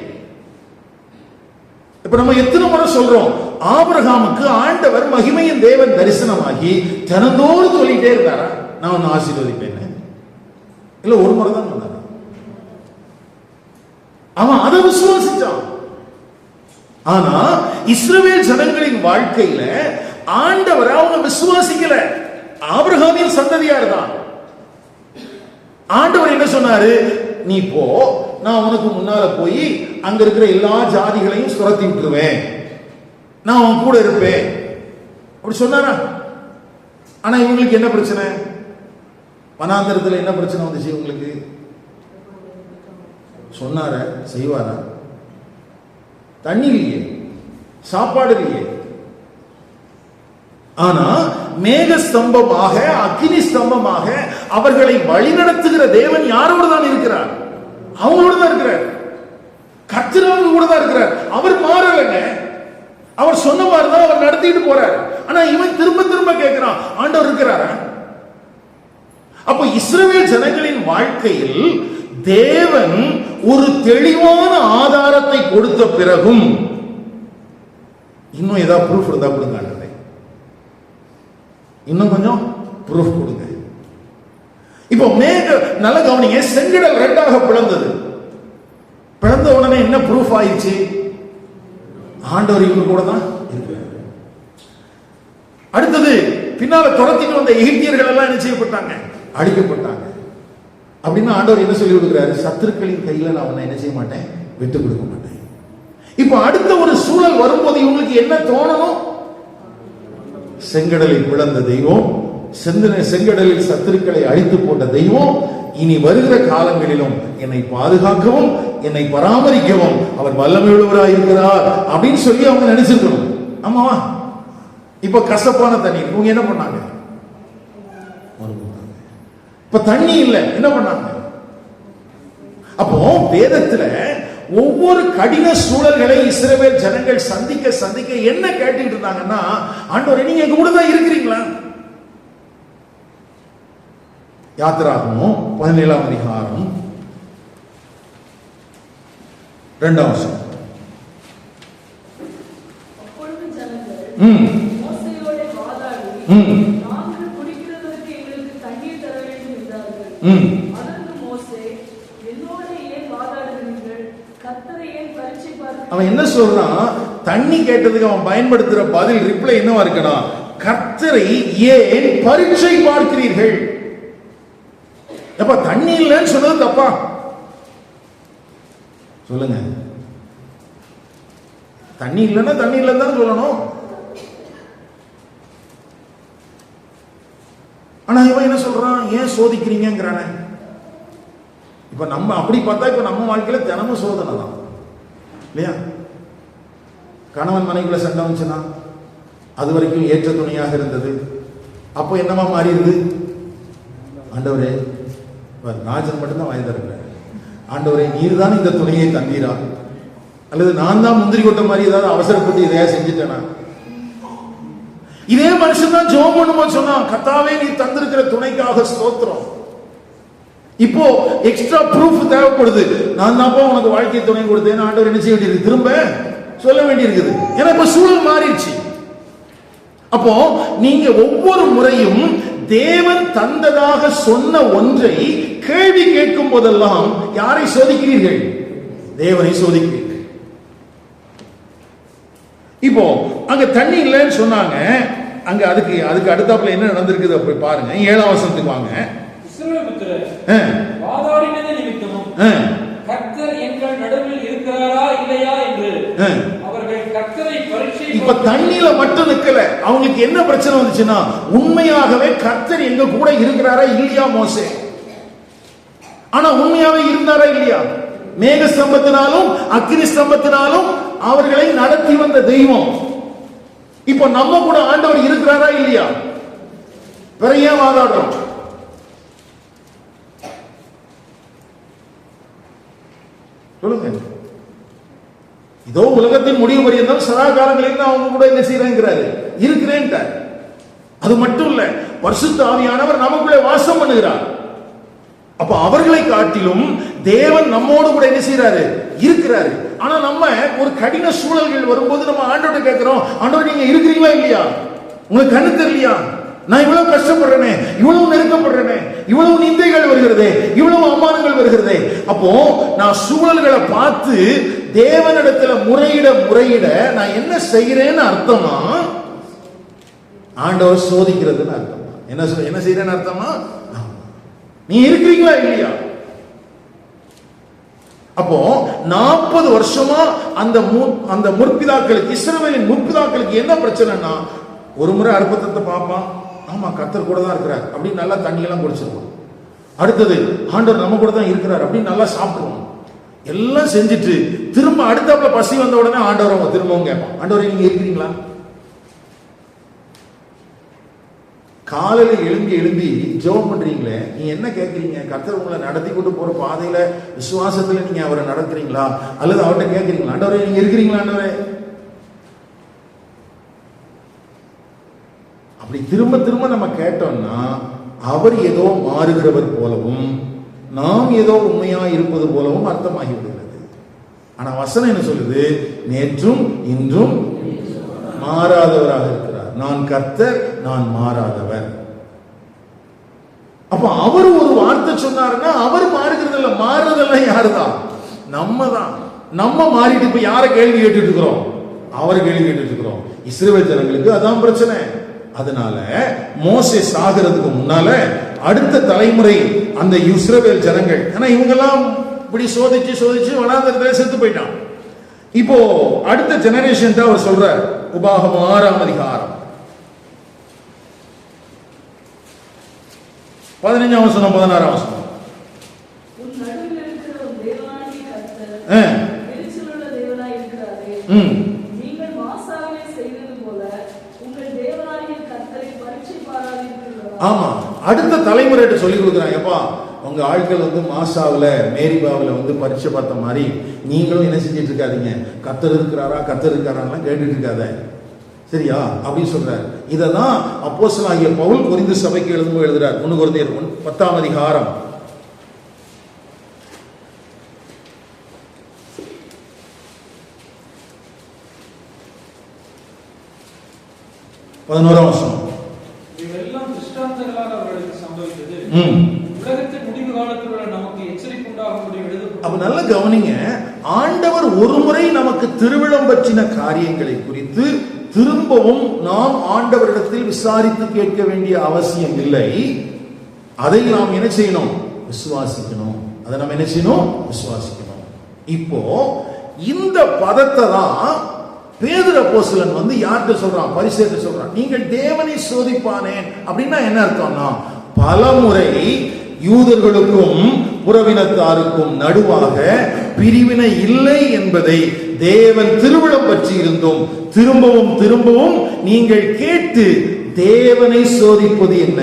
இப்ப நம்ம எத்தனை முறை சொல்றோம், ஆபிரகாமுக்கு ஆண்டவர் மகிமையின் தேவன் தரிசனமாகி தினந்தோறும் சொல்லிட்டே இருந்தாரா, நான் உன்னை ஆசீர்வதிப்பேன்? இல்ல, ஒரு முறை தான் சொன்னார். அவன் அதை விசுவாசிச்சான். ஆனா இஸ்ரவேல் ஜனங்களின் வாழ்க்கையில ஆண்டவரை அவங்க விசுவாசிக்கல. ஆபிரகாமின் சந்ததியார் தான். ஆண்டவர் என்ன சொன்னாரு? நீ போ, நான் உனக்கு முன்னால போய் அங்க இருக்கிற எல்லா ஜாதிகளையும் சுரத்தி விட்டுருவேன், நான் உன் கூட இருப்பேன் அப்படி சொன்னாரா? ஆனா இவங்களுக்கு என்ன பிரச்சனை? வனாந்தரத்தில் என்ன பிரச்சனை வந்துச்சு உங்களுக்கு? சொன்னார செய்வாரா? தண்ணி இல்லையே, சாப்பாடு இல்லையே. ஆனா மேக ஸ்தம்பமாக, அக்கினி ஸ்தம்பமாக அவர்களை வழிநடத்துகிற தேவன் யாரோடு தான் இருக்கிறார்? அவங்களோட தான் இருக்கிறார். கர்த்தர் கூட தான் இருக்கிறார். அவர் மாறலங்க. அவர் சொன்ன மாதிரி தான் அவர் நடத்திட்டு போறார். ஆனா இவன் திரும்ப திரும்ப கேட்கிறான், ஆண்டவர் இருக்கிறாரா? அப்ப இஸ்ரவேல் ஜனங்களின் வாழ்க்கையில் தேவன் ஒரு தெளிவான ஆதாரத்தை கொடுத்த பிறகும் இன்னும் ஏதாவது ப்ரூஃப் இருந்தா கொடுங்க, இன்னும் கொஞ்சம் ப்ரூஃப் கொடுங்க. இப்போ மேக நல்ல கவனிங்க, செங்கடல் ரெண்டாக பிளந்தது. பிளந்த உடனே என்ன ப்ரூஃப் ஆயிடுச்சு? ஆண்டவர் இவங்க கூட தான் இருக்கிறார். அடுத்தது பின்னால துரத்திட்டு வந்த எகிப்தியர்கள் எல்லாம் என்ன செய்யப்பட்டாங்க? அழிக்கப்பட்டாங்க. அப்படின்னு ஆண்டவர் என்ன சொல்லி கொடுக்கிறாரு? சத்துருக்களின் கையில நான் அவனை என்ன செய்ய மாட்டேன், விட்டு கொடுக்க மாட்டேன். இப்ப அடுத்த ஒரு சூழல் வரும்போது இவங்களுக்கு என்ன தோணணும்? செங்கடலில் பிளந்த தெய்வம், செங்கடலில் சத்துருக்களை அழித்து போட்ட தெய்வம் இனி வருகிற காலங்களிலும் என்னை பாதுகாக்கவும் என்னை பராமரிக்கவும் அவர் வல்லமையுள்ளவராக இருக்கிறார் அப்படின்னு சொல்லி அவங்க நினைச்சிருக்கணும். ஆமாவா? இப்ப கசப்பான தண்ணீர் இவங்க என்ன பண்ணாங்க? இப்ப தண்ணி இல்ல, என்ன பண்ணாங்க? அப்போ வேதத்துல ஒவ்வொரு கடின சூழல்களை இஸ்ரவேல் ஜனங்கள் சந்திக்க சந்திக்க என்ன கேட்டுட்டு இருந்தாங்கன்னா, ஆண்டவரே நீங்க எங்க கூட தான் இருக்கிறீங்களா? யாத்திராகமம் 17ஆம் அதிகாரம் 2ஆம் வசனம். அப்பொழுது ஜனங்கள் மோசேயோடே வாதாடி, நாங்கள் குடிக்கிறதற்கு எங்களுக்கு தண்ணீர் தர வேண்டும் என்றார்கள். அதற்கு மோசே, என்னோட ஏன் வாதாடுகிறீர்கள்? கர்த்தரை ஏன் பரீட்சை பார்க்கிறீர்கள்? அவன் என்ன சொல்றான்? தண்ணி கேட்டதுக்கு அவன் பயன்படுத்துற பதில் ரிப்ளை என்னவா இருக்கணும்? கர்த்தரை ஏன் பரீட்சை பார்க்கிறீர்கள்? எப்ப தண்ணி இல்லைன்னு சொன்னது தப்பா? சொல்லுங்க. தண்ணி இல்லைன்னா தண்ணி இல்லைன்னு தான் சொல்லணும். சொல்றான், ஏன் சோதிக்கிறீங்கிறானே. இப்ப நம்ம அப்படி பார்த்தா இப்ப நம்ம வாழ்க்கையில தினமும் சோதனை தான் இல்லையா? கணவன் மனைவிக்குள்ள சண்டை வந்துச்சுன்னா அது வரைக்கும் ஏற்ற துணையாக இருந்தது, அப்போ என்னமா மாறிடுது? ஆண்டவரே, ராஜன் மட்டும்தான் வாய் தருகிறார், ஆண்டவரே நீர் தான் இந்த துணையை தந்தீரா, அல்லது நான் தான் முந்திரி கொட்ட மாதிரி ஏதாவது அவசரப்பட்டு இதையா செஞ்சுட்டேனா? இதே மனுஷன் தான் ஜெபம் பண்ணும்போது சொன்னான், கர்த்தாவே நீ தந்திருக்கிற துணைக்காக ஸ்தோத்திரம். இப்போ எக்ஸ்ட்ரா ப்ரூஃப் தேவைப்படுது, நான் தான் உனக்கு வாழ்க்கை துணை கொடுத்தேன்னு ஆண்டவர் என்ன செய்ய வேண்டியிருக்கு? திரும்ப சொல்ல வேண்டியிருக்குது. ஏன்னா இப்ப சூழல் மாறிடுச்சு. அப்போ நீங்க ஒவ்வொரு முறையும் தேவன் தந்ததாக சொன்ன ஒன்றை கேள்வி கேட்கும் போதெல்லாம் யாரை சோதிக்கிறீர்கள்? தேவனை சோதிக்கிறீர்கள். இப்போ அங்க தண்ணி இல்லைன்னு சொன்னாங்க, அங்க அதுக்கு அடுத்தாப்புல என்ன நடந்திருக்குது அப்படி பாருங்க. 7ஆம் வசனத்துக்கு வாங்க. வாதாடினது நிமித்தமும் கர்த்தர் எங்கள் நடுவில் இருக்கிறாரா இல்லையா என்று அவர்கள் கர்த்தரை பரீட்சை. இப்ப தண்ணியில மட்டும் நிக்கல, அவங்களுக்கு என்ன பிரச்சனை வந்துச்சுன்னா, உண்மையாகவே கர்த்தர் எங்க கூட இருக்கிறாரா இல்லையா மோசே? ஆனா உண்மையாவே இருந்தாரா இல்லையா? மேக ஸ்தம்பத்தினாலும் அக்கினி ஸ்தம்பத்தினாலும் அவர்களை நடத்தி வந்த தெய்வம் இப்ப நம்ம கூட ஆண்டவர் இருக்கிறாரா இல்லையா? வேற ஏன் வாதாடுறோம்? சொல்லுங்க. இதோ உலகத்தின் முடிவு பரியந்தம் சதா காலங்களில் அவங்க கூட என்ன செய்யறேங்கிறாரு, இருக்கிறேன். அது மட்டும் இல்ல, பரிசுத்த ஆவியானவர் நமக்குள்ளே வாசம் பண்ணுகிறார். அப்ப அவர்களை காட்டிலும் தேவன் நம்மோடு கூட என்ன செய்யறாரு, இருக்கிறாரு. ஆனா நம்ம ஒரு கடின சூழல்கள் வரும்போது நம்ம ஆண்டவர்கிட்ட கேட்கிறோம், ஆண்டவர் நீங்க இருக்கிறீங்களா இல்லையா? உங்களுக்கு கண்ணு தெரியலையா? நான் இவ்வளவு கஷ்டப்படுறேனே, இவ்வளவு நெருக்கப்படுறேனே, இவ்வளவு நிந்தைகள் வருகிறதே, இவ்வளவு அவமானங்கள் வருகிறதே. அப்போ நான் சூழல்களை பார்த்து தேவனிடத்துல முறையிட நான் என்ன செய்கிறேன்னு அர்த்தமா? ஆண்டவர் சோதிக்கிறதுன்னு அர்த்தமா? என்ன செய்யறேன்னு அர்த்தமா? நீ இருக்கிறீங்களா இல்லையா? அப்போ 40 வருஷமா அந்த முற்பிதாக்களுக்கு, இஸ்ரவேலின் முற்பிதாக்களுக்கு என்ன பிரச்சனைனா, ஒரு முறை அற்புதத்தை பார்ப்பான், ஆமா கர்த்தர் கூட தான் இருக்கிறார் அப்படின்னு நல்லா தண்ணி எல்லாம் குடிச்சிருவான். அடுத்தது ஆண்டவர் நம்ம கூட தான் இருக்கிறார் அப்படின்னு நல்லா சாப்பிடுவான். எல்லாம் செஞ்சுட்டு திரும்ப அடுத்தாப்புல பசி வந்த உடனே ஆண்டவர் திரும்பவும் கேட்பான், ஆண்டவரே நீங்க இருக்கிறீங்களா? காலையில எழும்பி ஜெபம் பண்றீங்களே, நீ என்ன கேட்கறீங்க? கர்த்தர் உங்களை நடத்தி கொண்டு போற பாதையில விசுவாசத்துல நீங்க அவரை நடத்துறீங்களா, அல்லது அவர்கிட்ட கேட்கறீங்களா, ஆண்டவரே நீங்க இருக்கிறீங்களா? ஆண்டவரே அப்படி திரும்ப திரும்ப நம்ம கேட்டோம்னா அவர் ஏதோ மாறுகிறவர் போலவும் நாம் ஏதோ உண்மையா இருப்பது போலவும் அர்த்தமாகி விடுகிறது. ஆனா வசனம் என்ன சொல்லுது? நேற்றும் இன்றும் மாறாதவராக இருக்கிறார். நான் கர்த்தர், நான் மாறாதவர். அப்ப அவர் ஒரு வார்த்தை சொன்னாருன்னா அவர் மாறுகிறது இல்ல, மாறுறதெல்லாம் யாருதான்? நம்ம தான். நம்ம மாறிட்டு இப்ப யார கேள்வி கேட்டுட்டு இருக்கிறோம்? அவர் கேள்வி கேட்டுட்டு இருக்கிறோம். இஸ்ரவேல் ஜனங்களுக்கு அதான் பிரச்சனை. அதனால மோசே சாகிறதுக்கு முன்னால அடுத்த தலைமுறை அந்த இஸ்ரவேல் ஜனங்கள், ஏன்னா இவங்கெல்லாம் இப்படி சோதிச்சு வனாந்தரத்துல செத்து போயிட்டான். இப்போ அடுத்த ஜெனரேஷன் தான் அவர் சொல்ற. உபாகமம் 6ஆம் அதிகாரம் 15ஆம் வசனம் 16ஆம் வசனம். ஆமா, அடுத்த தலைமுறையிட்ட சொல்லி கொடுக்குறாங்க, எப்பா உங்க ஆட்கள் மாசாவில மேரிபாவில பரீட்சை பார்த்த மாதிரி நீங்களும் என்ன செஞ்சிட்டு இருக்காதீங்க, கர்த்தர் இருக்காரான்னு கேட்டுட்டு இருக்காத, சரியா? அப்படின்னு சொல்றாரு. இததான் அப்போஸ்தலனாகிய பவுல் கொரிந்து சபைக்கு எழுதுறார். 1 கொரிந்தியர் 10ஆம் அதிகாரம் 11ஆம் வசனம். இதெல்லாம் திருஷ்டாந்தங்களாக அவர்களுக்கு சம்பவித்தது, உலகத்தின் முடிவு காலத்தில் உள்ள நமக்கு எச்சரிக்கை உண்டாகும்படி எழுதப்பட்டது. அப்ப நல்ல கவனிங்க, ஆண்டவர் ஒரு முறை நமக்கு திருவிழம் பற்றின காரியங்களை குறித்து திரும்பவும் நாம் ஆண்டவரிடத்தில் விசாரித்து கேட்க வேண்டிய அவசியம் இல்லை. அதை நாம் என்ன செய்யணும்? விசுவாசிக்கணும். அதை நாம் என்ன செய்யணும்? விசுவாசிக்கணும். இப்போ இந்த பதத்தை தான் பேதுரு அப்போஸ்தலன் யார்கிட்ட சொல்றான்? பரிசேயர்கிட்ட சொல்றான். நீங்கள் தேவனை சோதிப்பானேன் அப்படின்னா என்ன அர்த்தம்னா, பலமுறை யூதர்களுக்கும் புறவினத்தாருக்கும் நடுவாக பிரிவினை இல்லை என்பதை தேவன் திருவிழம் பற்றி இருந்தும் திரும்பவும் திரும்பவும் நீங்கள் கேட்டு தேவனை சோதிப்பது என்ன?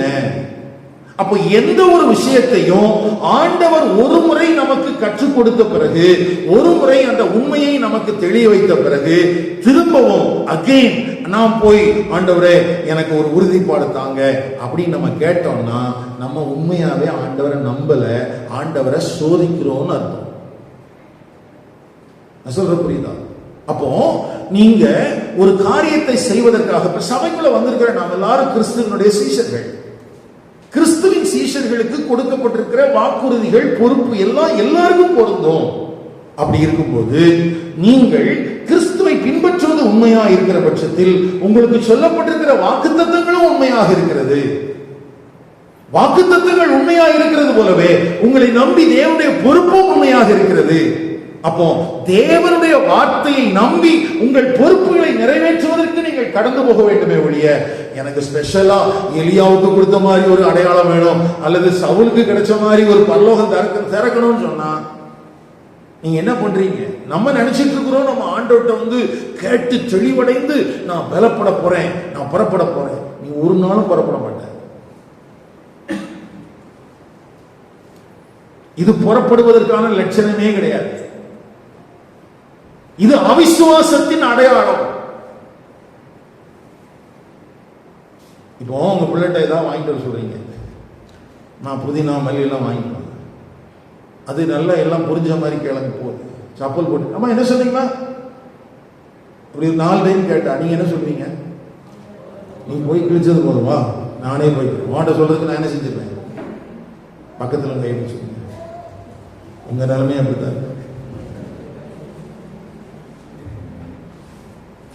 அப்போ எந்த ஒரு விஷயத்தையும் ஆண்டவர் ஒரு முறை நமக்கு கற்றுக் கொடுத்த பிறகு, ஒரு முறை அந்த உண்மையை நமக்கு தெளிய வைத்த பிறகு, திரும்பவும் அகைன் நாம் போய் ஆண்டவரே எனக்கு ஒரு உறுதிப்பாடு தாங்க அப்படின்னு நம்ம கேட்டோம்னா நம்ம உண்மையாவே ஆண்டவரை நம்பல, ஆண்டவரை சோதிக்கிறோம்னு அர்த்தம். நான் சொல்ற புரியுதா? அப்போ நீங்க ஒரு காரியத்தை செய்வதற்காக சபைக்குள்ள வந்திருக்கிற நாம் எல்லாரும் கிறிஸ்துவனுடைய சீஷர்கள். கிறிஸ்துவின் சீஷர்களுக்கு கொடுக்கப்பட்டிருக்கிற வாக்குறுதிகள், பொறுப்பு எல்லாம் எல்லாருக்கும் பொருந்தும். அப்படி இருக்கும்போது நீங்கள் கிறிஸ்துவை பின்பற்றுவது உண்மையா இருக்கிற பட்சத்தில் உங்களுக்கு சொல்லப்பட்டிருக்கிற வாக்குத்தத்தங்களும் உண்மையாக இருக்கிறது. வாக்குத்தத்தங்கள் உண்மையா இருக்கிறது போலவே உங்களை நம்பி தேவனுடைய பொறுப்பும் உண்மையாக இருக்கிறது. அப்போ தேவனுடைய வார்த்தையை நம்பி உங்கள் பொறுப்புகளை நிறைவேற்றுவதற்கு நீங்கள் கடந்து போக வேண்டுமே ஒழிய, எனக்கு ஸ்பெஷலா எலியாவுக்கு கொடுத்த மாதிரி ஒரு அடையாளம் வேணும் அல்லது சவுலுக்கு கிடைச்ச மாதிரி ஒரு பரலோகம் திறக்கணும்னு சொன்னா நீங்க என்ன பண்றீங்க? நம்ம நினைச்சிட்டு இருக்கிறோம் நம்ம ஆண்டவர்கிட்ட கேட்டு தெளிவடைந்து நான் பலப்பட போறேன், நான் புறப்பட போறேன். நீ ஒரு நாளும் புறப்பட மாட்ட. இது புறப்படுவதற்கான லட்சணமே கிடையாது. இது அவிசுவாசத்தின் அடையாளம். இப்போ உங்க பிள்ளைகிட்ட ஏதாவது வாங்கிட்டு வர சொல்றீங்க, நான் புதினா மல்லி எல்லாம் வாங்கிக்கலாம். அது நல்லா எல்லாம் புரிஞ்ச மாதிரி கிளம்பி போகுது, சப்பல் போட்டு. அம்மா என்ன சொன்னீங்களா? அப்படி 4 டைம் கேட்டா நீங்க என்ன சொல்வீங்க? நீ போய் கிழிச்சது போதுமா, நானே போய்க்கிறேன். வாண்ட சொல்றதுக்கு நான் என்ன செஞ்சிருப்பேன்? பக்கத்துல கை வச்சுக்கோங்க. உங்க நிலைமையை அப்படித்தான்.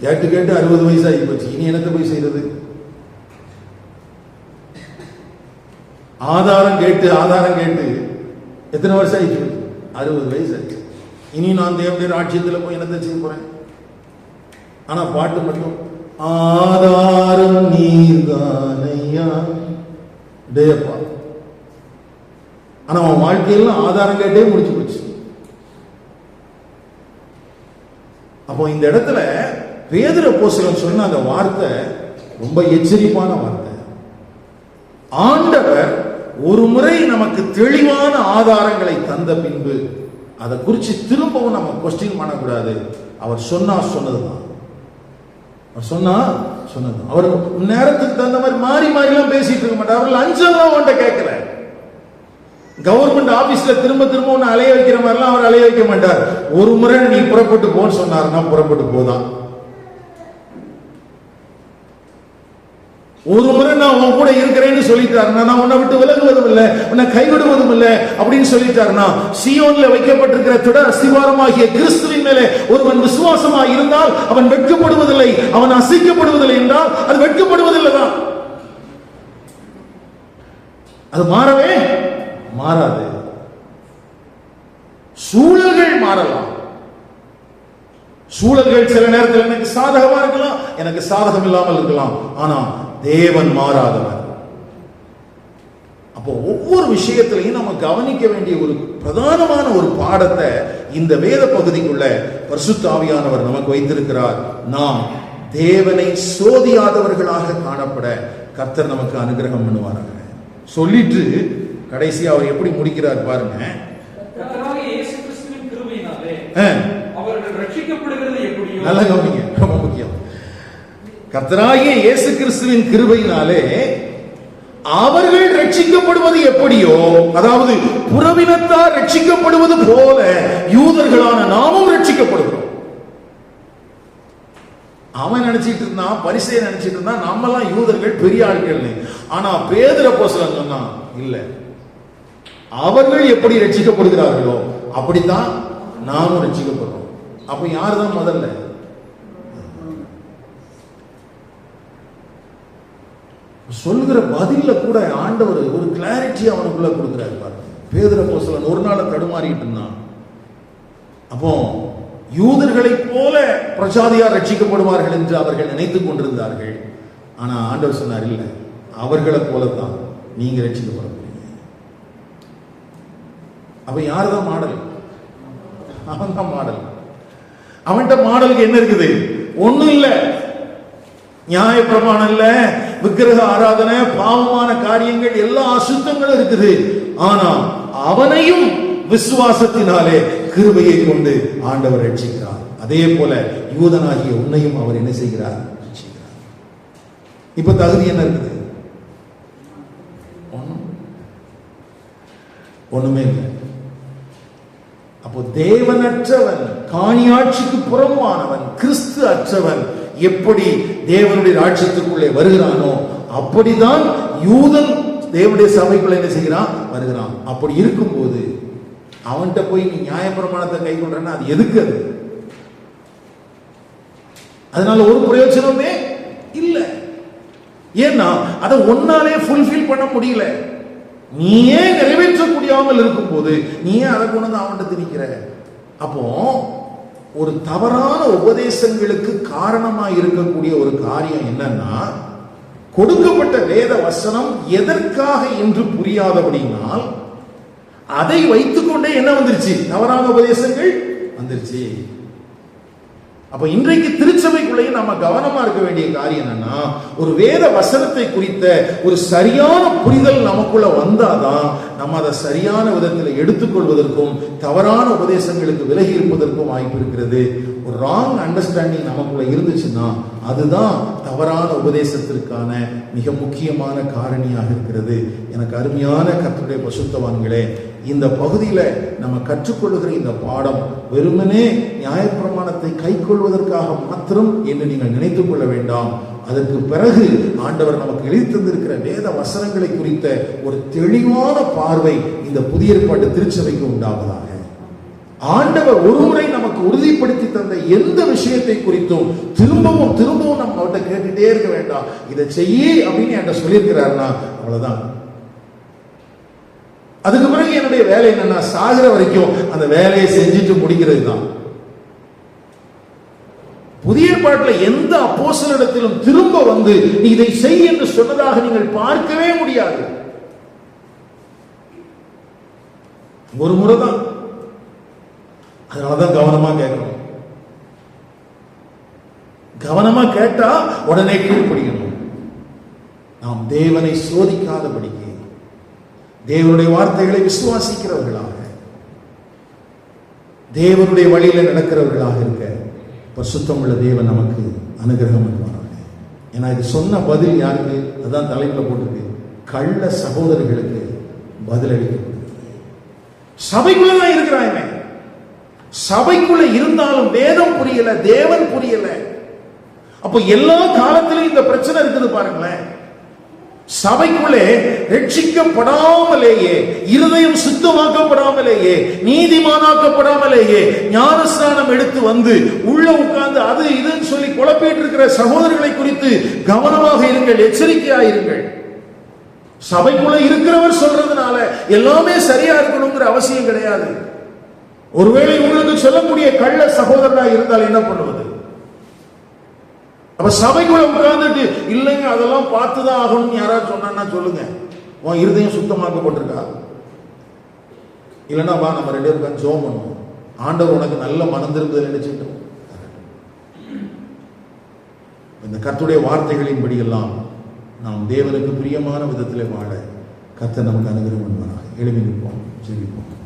கேட்டு கேட்டு 60 வயசு ஆகி போச்சு. இனி என்னத்தை போய் செய்யறது? ஆதாரம் கேட்டு எத்தனை வருஷம் ஆயிடுச்சு? 60 வயசு ஆயிடுச்சு. இனி நான் தேவனுடைய ராஜ்யத்தில் போய் என்னத்தை செய்ய போறேன்? ஆனா பாட்டு மட்டும் ஆதாரம் நீர்தானையா டேப்பா. ஆனா அவன் வாழ்க்கையெல்லாம் ஆதாரம் கேட்டே முடிச்சு போச்சு. அப்போ இந்த இடத்துல பேதுரு அப்போஸ்தலன் சொன்ன அந்த வார்த்தை ரொம்ப எச்சரிப்பான வார்த்தை. ஆண்டவர் ஒரு முறை நமக்கு தெளிவான ஆதாரங்களை தந்த பின்பு அதை குறித்து திரும்பவும் நம்ம கொஸ்டின் பண்ணக்கூடாது. அவர் சொன்னதுதான். அவர் சொன்னது. அவர் நேரத்துக்கு தகுந்த மாதிரி மாறி எல்லாம் பேசிட்டு இருக்க மாட்டார். அவர் லஞ்சம்லாம் அவன்கிட்ட கேட்கல. கவர்மெண்ட் ஆபீஸ்ல திரும்ப ஒன்னு அலைய வைக்கிற மாதிரிலாம் அவர் அலைய வைக்க மாட்டார். ஒரு முறை நீ புறப்பட்டு போன்னு சொன்னாருன்னா புறப்பட்டு போதான். ஒரு முறை நான் உன் கூட இருக்கிறேன்னு சொல்லிட்டாருன்னா, நான் உன்னை விட்டு விலகுவதும் இல்லை, உன்னை கைவிடுவதும் இல்லை அப்படின்னு சொல்லிட்டாருன்னா, சீயோன்ல வைக்கப்பட்டிருக்கிற தொடர் அஸ்திவாரமாகிய கிறிஸ்துவின் மேலே ஒருவன் விசுவாசமாக இருந்தால் அவன் வெட்கப்படுவதில்லை, அவன் அசைக்கப்படுவதில்லை என்றால் அது வெட்கப்படுவதில்லை தான். அது மாறவே மாறாது. சூழல்கள் மாறலாம். சூழல்கள் சில நேரத்தில் எனக்கு சாதகமா இருக்கலாம், எனக்கு சாதகம் இல்லாமல் இருக்கலாம். ஆனா தேவன் மாறாதவர். அப்போ ஒவ்வொரு விஷயத்திலையும் நம்ம கவனிக்க வேண்டிய ஒரு பிரதானமான ஒரு பாடத்தை இந்த வேத பகுதிக்குள்ள பரிசுத்த ஆவியானவர் நமக்கு வைத்திருக்கிறார். நாம் தேவனை சோதியாதவர்களாக காணப்பட கர்த்தர் நமக்கு அனுகிரகம் பண்ணுவாராங்க. சொல்லிட்டு கடைசி அவர் எப்படி முடிக்கிறார் பாருங்க. நல்ல கவனிங்க, ரொம்ப முக்கியம். கர்த்தராகிய இயேசு கிறிஸ்துவின் கிருபையினாலே அவர்கள் ரட்சிக்கப்படுவது எப்படியோ, அதாவது புறவினத்தார் ரட்சிக்கப்படுவது போல யூதர்களான நாமும் ரட்சிக்கப்படுகிறோம். அவன் நினைச்சிட்டு இருந்தான், பரிசேயன் நினைச்சிட்டு இருந்தான் நம்மெல்லாம் யூதர்கள் பெரிய ஆட்கள். ஆனா பேதுரு அப்போஸ்தலன் சொன்னான், இல்ல, அவர்கள் எப்படி ரட்சிக்கப்படுகிறார்களோ அப்படித்தான் நாமும் ரட்சிக்கப்படுறோம். அப்ப யாருதான் முதல்ல? சொல்கிற பதில கூட ஆண்டவர் ஒரு கிளாரிட்டி அவனுக்குள்ள கொடுக்கிறார் பாருங்க. பேதுரு அப்போஸ்தலன் ஒரு நாள் தடுமாறிட்டு இருந்தான். அப்போ யூதர்களைப் போல பிரஜாதியார் ரட்சிக்கப்படுவார்கள் என்று அவர்கள் நினைத்துக் கொண்டிருந்தார்கள். ஆனா ஆண்டவர் சொன்னார், இல்லை, அவர்களை போலதான் நீங்க ரட்சிக்கப்பட போறீங்க. அப்ப யாருதான் மாடல்? அவன் தான் மாடல். அவன்கிட்ட மாடலுக்கு என்ன இருக்குது? ஒண்ணும் இல்ல. நியாய பிரமாணம் இல்ல, விக்கிரக ஆராதனை, பாவமான காரியங்கள், எல்லா அசுத்தங்களும் இருக்குது. ஆனா அவனையும் விசுவாசத்தினாலே கிருபையை கொண்டு ஆண்டவர் ரட்சிக்கிறார். அதே போல யூதனாகிய உன்னையும் அவர் என்ன செய்கிறார்? ரட்சிக்கிறார். இப்ப தகுதி என்ன இருக்குது? ஒண்ணுமே இல்லை. அப்போ தேவனற்றவன், காணியாட்சிக்கு புறம்பானவன், கிறிஸ்து அற்றவன் எப்படி தேவனுடைய ராஜ்யத்துக்குள்ளே வருகிறானோ அப்படிதான் யூதன் தேவனுடைய சபைக்குள்ள என்ன செய்கிறான்? வருகிறான். அப்படி இருக்கும்போது அவன்கிட்ட போய் நீ நியாயப்பிரமாணத்தை கை கொள்றன்னா அது எதுக்கு? அது அதனால ஒரு பிரயோஜனமே இல்லை. ஏன்னா அதை ஒன்னாலே ஃபுல்ஃபில் பண்ண முடியல. நீயே நிறைவேற்ற முடியாமல் இருக்கும் போது நீயே அதை கொண்டு வந்து அவன்கிட்ட திணிக்கிற. அப்போ ஒரு தவறான உபதேசங்களுக்கு காரணமா இருக்கக்கூடிய ஒரு காரியம் என்னன்னா, கொடுக்கப்பட்ட வேத வசனம் எதற்காக என்று புரியாதபடினால் அதை வைத்துக்கொண்டே என்ன வந்துருச்சு? தவறான உபதேசங்கள் வந்துருச்சு. அப்ப இன்றைக்கு திருச்சபைக்குள்ளேயே நம்ம கவனமா இருக்க வேண்டிய காரியம் என்னன்னா, ஒரு வேத வசனத்தை குறித்த ஒரு சரியான புரிதல் நமக்குள்ள வந்தாதான் நம்ம அதை சரியான விதத்தில் எடுத்துக்கொள்வதற்கும் தவறான உபதேசங்களுக்கு விலகி இருப்பதற்கும் வாய்ப்பு இருக்கிறது. ஒரு ராங் அண்டர்ஸ்டாண்டிங் நமக்குள்ள இருந்துச்சுன்னா அதுதான் தவறான உபதேசத்திற்கான மிக முக்கியமான காரணியாக இருக்கிறது. எனக்கு அருமையான கர்த்தருடைய பசுத்தவான்களே, இந்த பகுதியில நம்ம கற்றுக்கொள்ளுகிற இந்த பாடம் வெறுமனே நியாயப்பிரமாணத்தை கை கொள்வதற்காக மாத்திரம் என்று நீங்கள் நினைத்துக் கொள்ள வேண்டாம். அதற்கு பிறகு ஆண்டவர் நமக்கு எழுதி தந்திருக்கிற வேத வசனங்களை குறித்த ஒரு தெளிவான பார்வை இந்த புதிய ஏற்பாட்டு திருச்சபைக்கு உண்டாவதாக. ஆண்டவர் ஒருமுறை நமக்கு உறுதிப்படுத்தி தந்த எந்த விஷயத்தை குறித்தும் திரும்பவும் திரும்பவும் நம்ம அவர்கிட்ட கேட்டுட்டே இருக்க வேண்டாம். இதை செய்ய அப்படின்னு என்கிட்ட சொல்லியிருக்கிறாருன்னா அவ்வளவுதான். அதுக்கு பிறகு என்னுடைய வேலை என்னன்னா, சாகிற வரைக்கும் அந்த வேலையை செஞ்சுட்டு முடிக்கிறது தான். புதிய ஏற்பாட்டில் எந்த அப்போஸ்தலரிடத்திலும் திரும்ப வந்து நீ இதை செய் என்று சொன்னதாக நீங்கள் பார்க்கவே முடியாது. ஒரு முறை தான். அதனாலதான் கவனமா கேட்கணும். கவனமா கேட்டா உடனே கீழ்ப்படிக்கணும். நாம் தேவனை சோதிக்காதபடிக்கு தேவனுடைய வார்த்தைகளை விசுவாசிக்கிறவர்களாக, தேவனுடைய வழியில நடக்கிறவர்களாக இருக்க பரிசுத்தம் உள்ள தேவன் நமக்கு அனுகிரகம் பண்ணுவாங்க. ஏன்னா இது சொன்ன பதில் யாருக்கு? அதான் தலைப்புல போட்டிருக்கு, கள்ள சகோதரர்களுக்கு பதில் அளிக்கப்படுகிறது. சபைக்குள்ளதான் இருக்கிறாங்க. சபைக்குள்ள இருந்தாலும் வேதம் புரியல, தேவன் புரியல. அப்போ எல்லா காலத்திலும் இந்த பிரச்சனை இருக்குது பாருங்களேன். சபைக்குள்ளே ரட்சிக்கப்படாமலேயே, இருதயம் சுத்தமாக்கப்படாமலேயே, நீதிமானாக்கப்படாமலேயே ஞானஸ்நானம் எடுத்து வந்து உள்ள உட்கார்ந்து அது இதுன்னு சொல்லி குழப்பிட்டு இருக்கிற சகோதரர்களை குறித்து கவனமாக இருங்கள், எச்சரிக்கையாயிருங்கள். சபைக்குள்ள இருக்கிறவர் சொல்றதுனால எல்லாமே சரியா இருக்கணுங்கிற அவசியம் கிடையாது. ஒருவேளை உங்களுக்கு சொல்லக்கூடிய கள்ள சகோதரனா இருந்தால் என்ன பண்ணுவது? அப்ப சபைக்குள்ள உட்கார்ந்துட்டு இல்லைங்க அதெல்லாம் பார்த்துதான் ஆகணும்னு யாராவது சொன்னா சொல்லுங்க. உன் இருதயம் சுத்தமாக்கப்பட்டிருக்கா? இல்லைன்னா வா நம்ம 2 பேரும் ஜெபம் பண்ணுவோம். ஆண்டவர் உனக்கு நல்ல மனம் திரும்புதல் நினைச்சுட்டோம். இந்த கர்த்தருடைய வார்த்தைகளின்படி எல்லாம் நாம் தேவனுக்கு பிரியமான விதத்திலே வாழ கர்த்தர் நமக்கு அனுகிரகம் பண்ணுவாராக. எழுப்பி நிற்போம், ஜெபிப்போம்.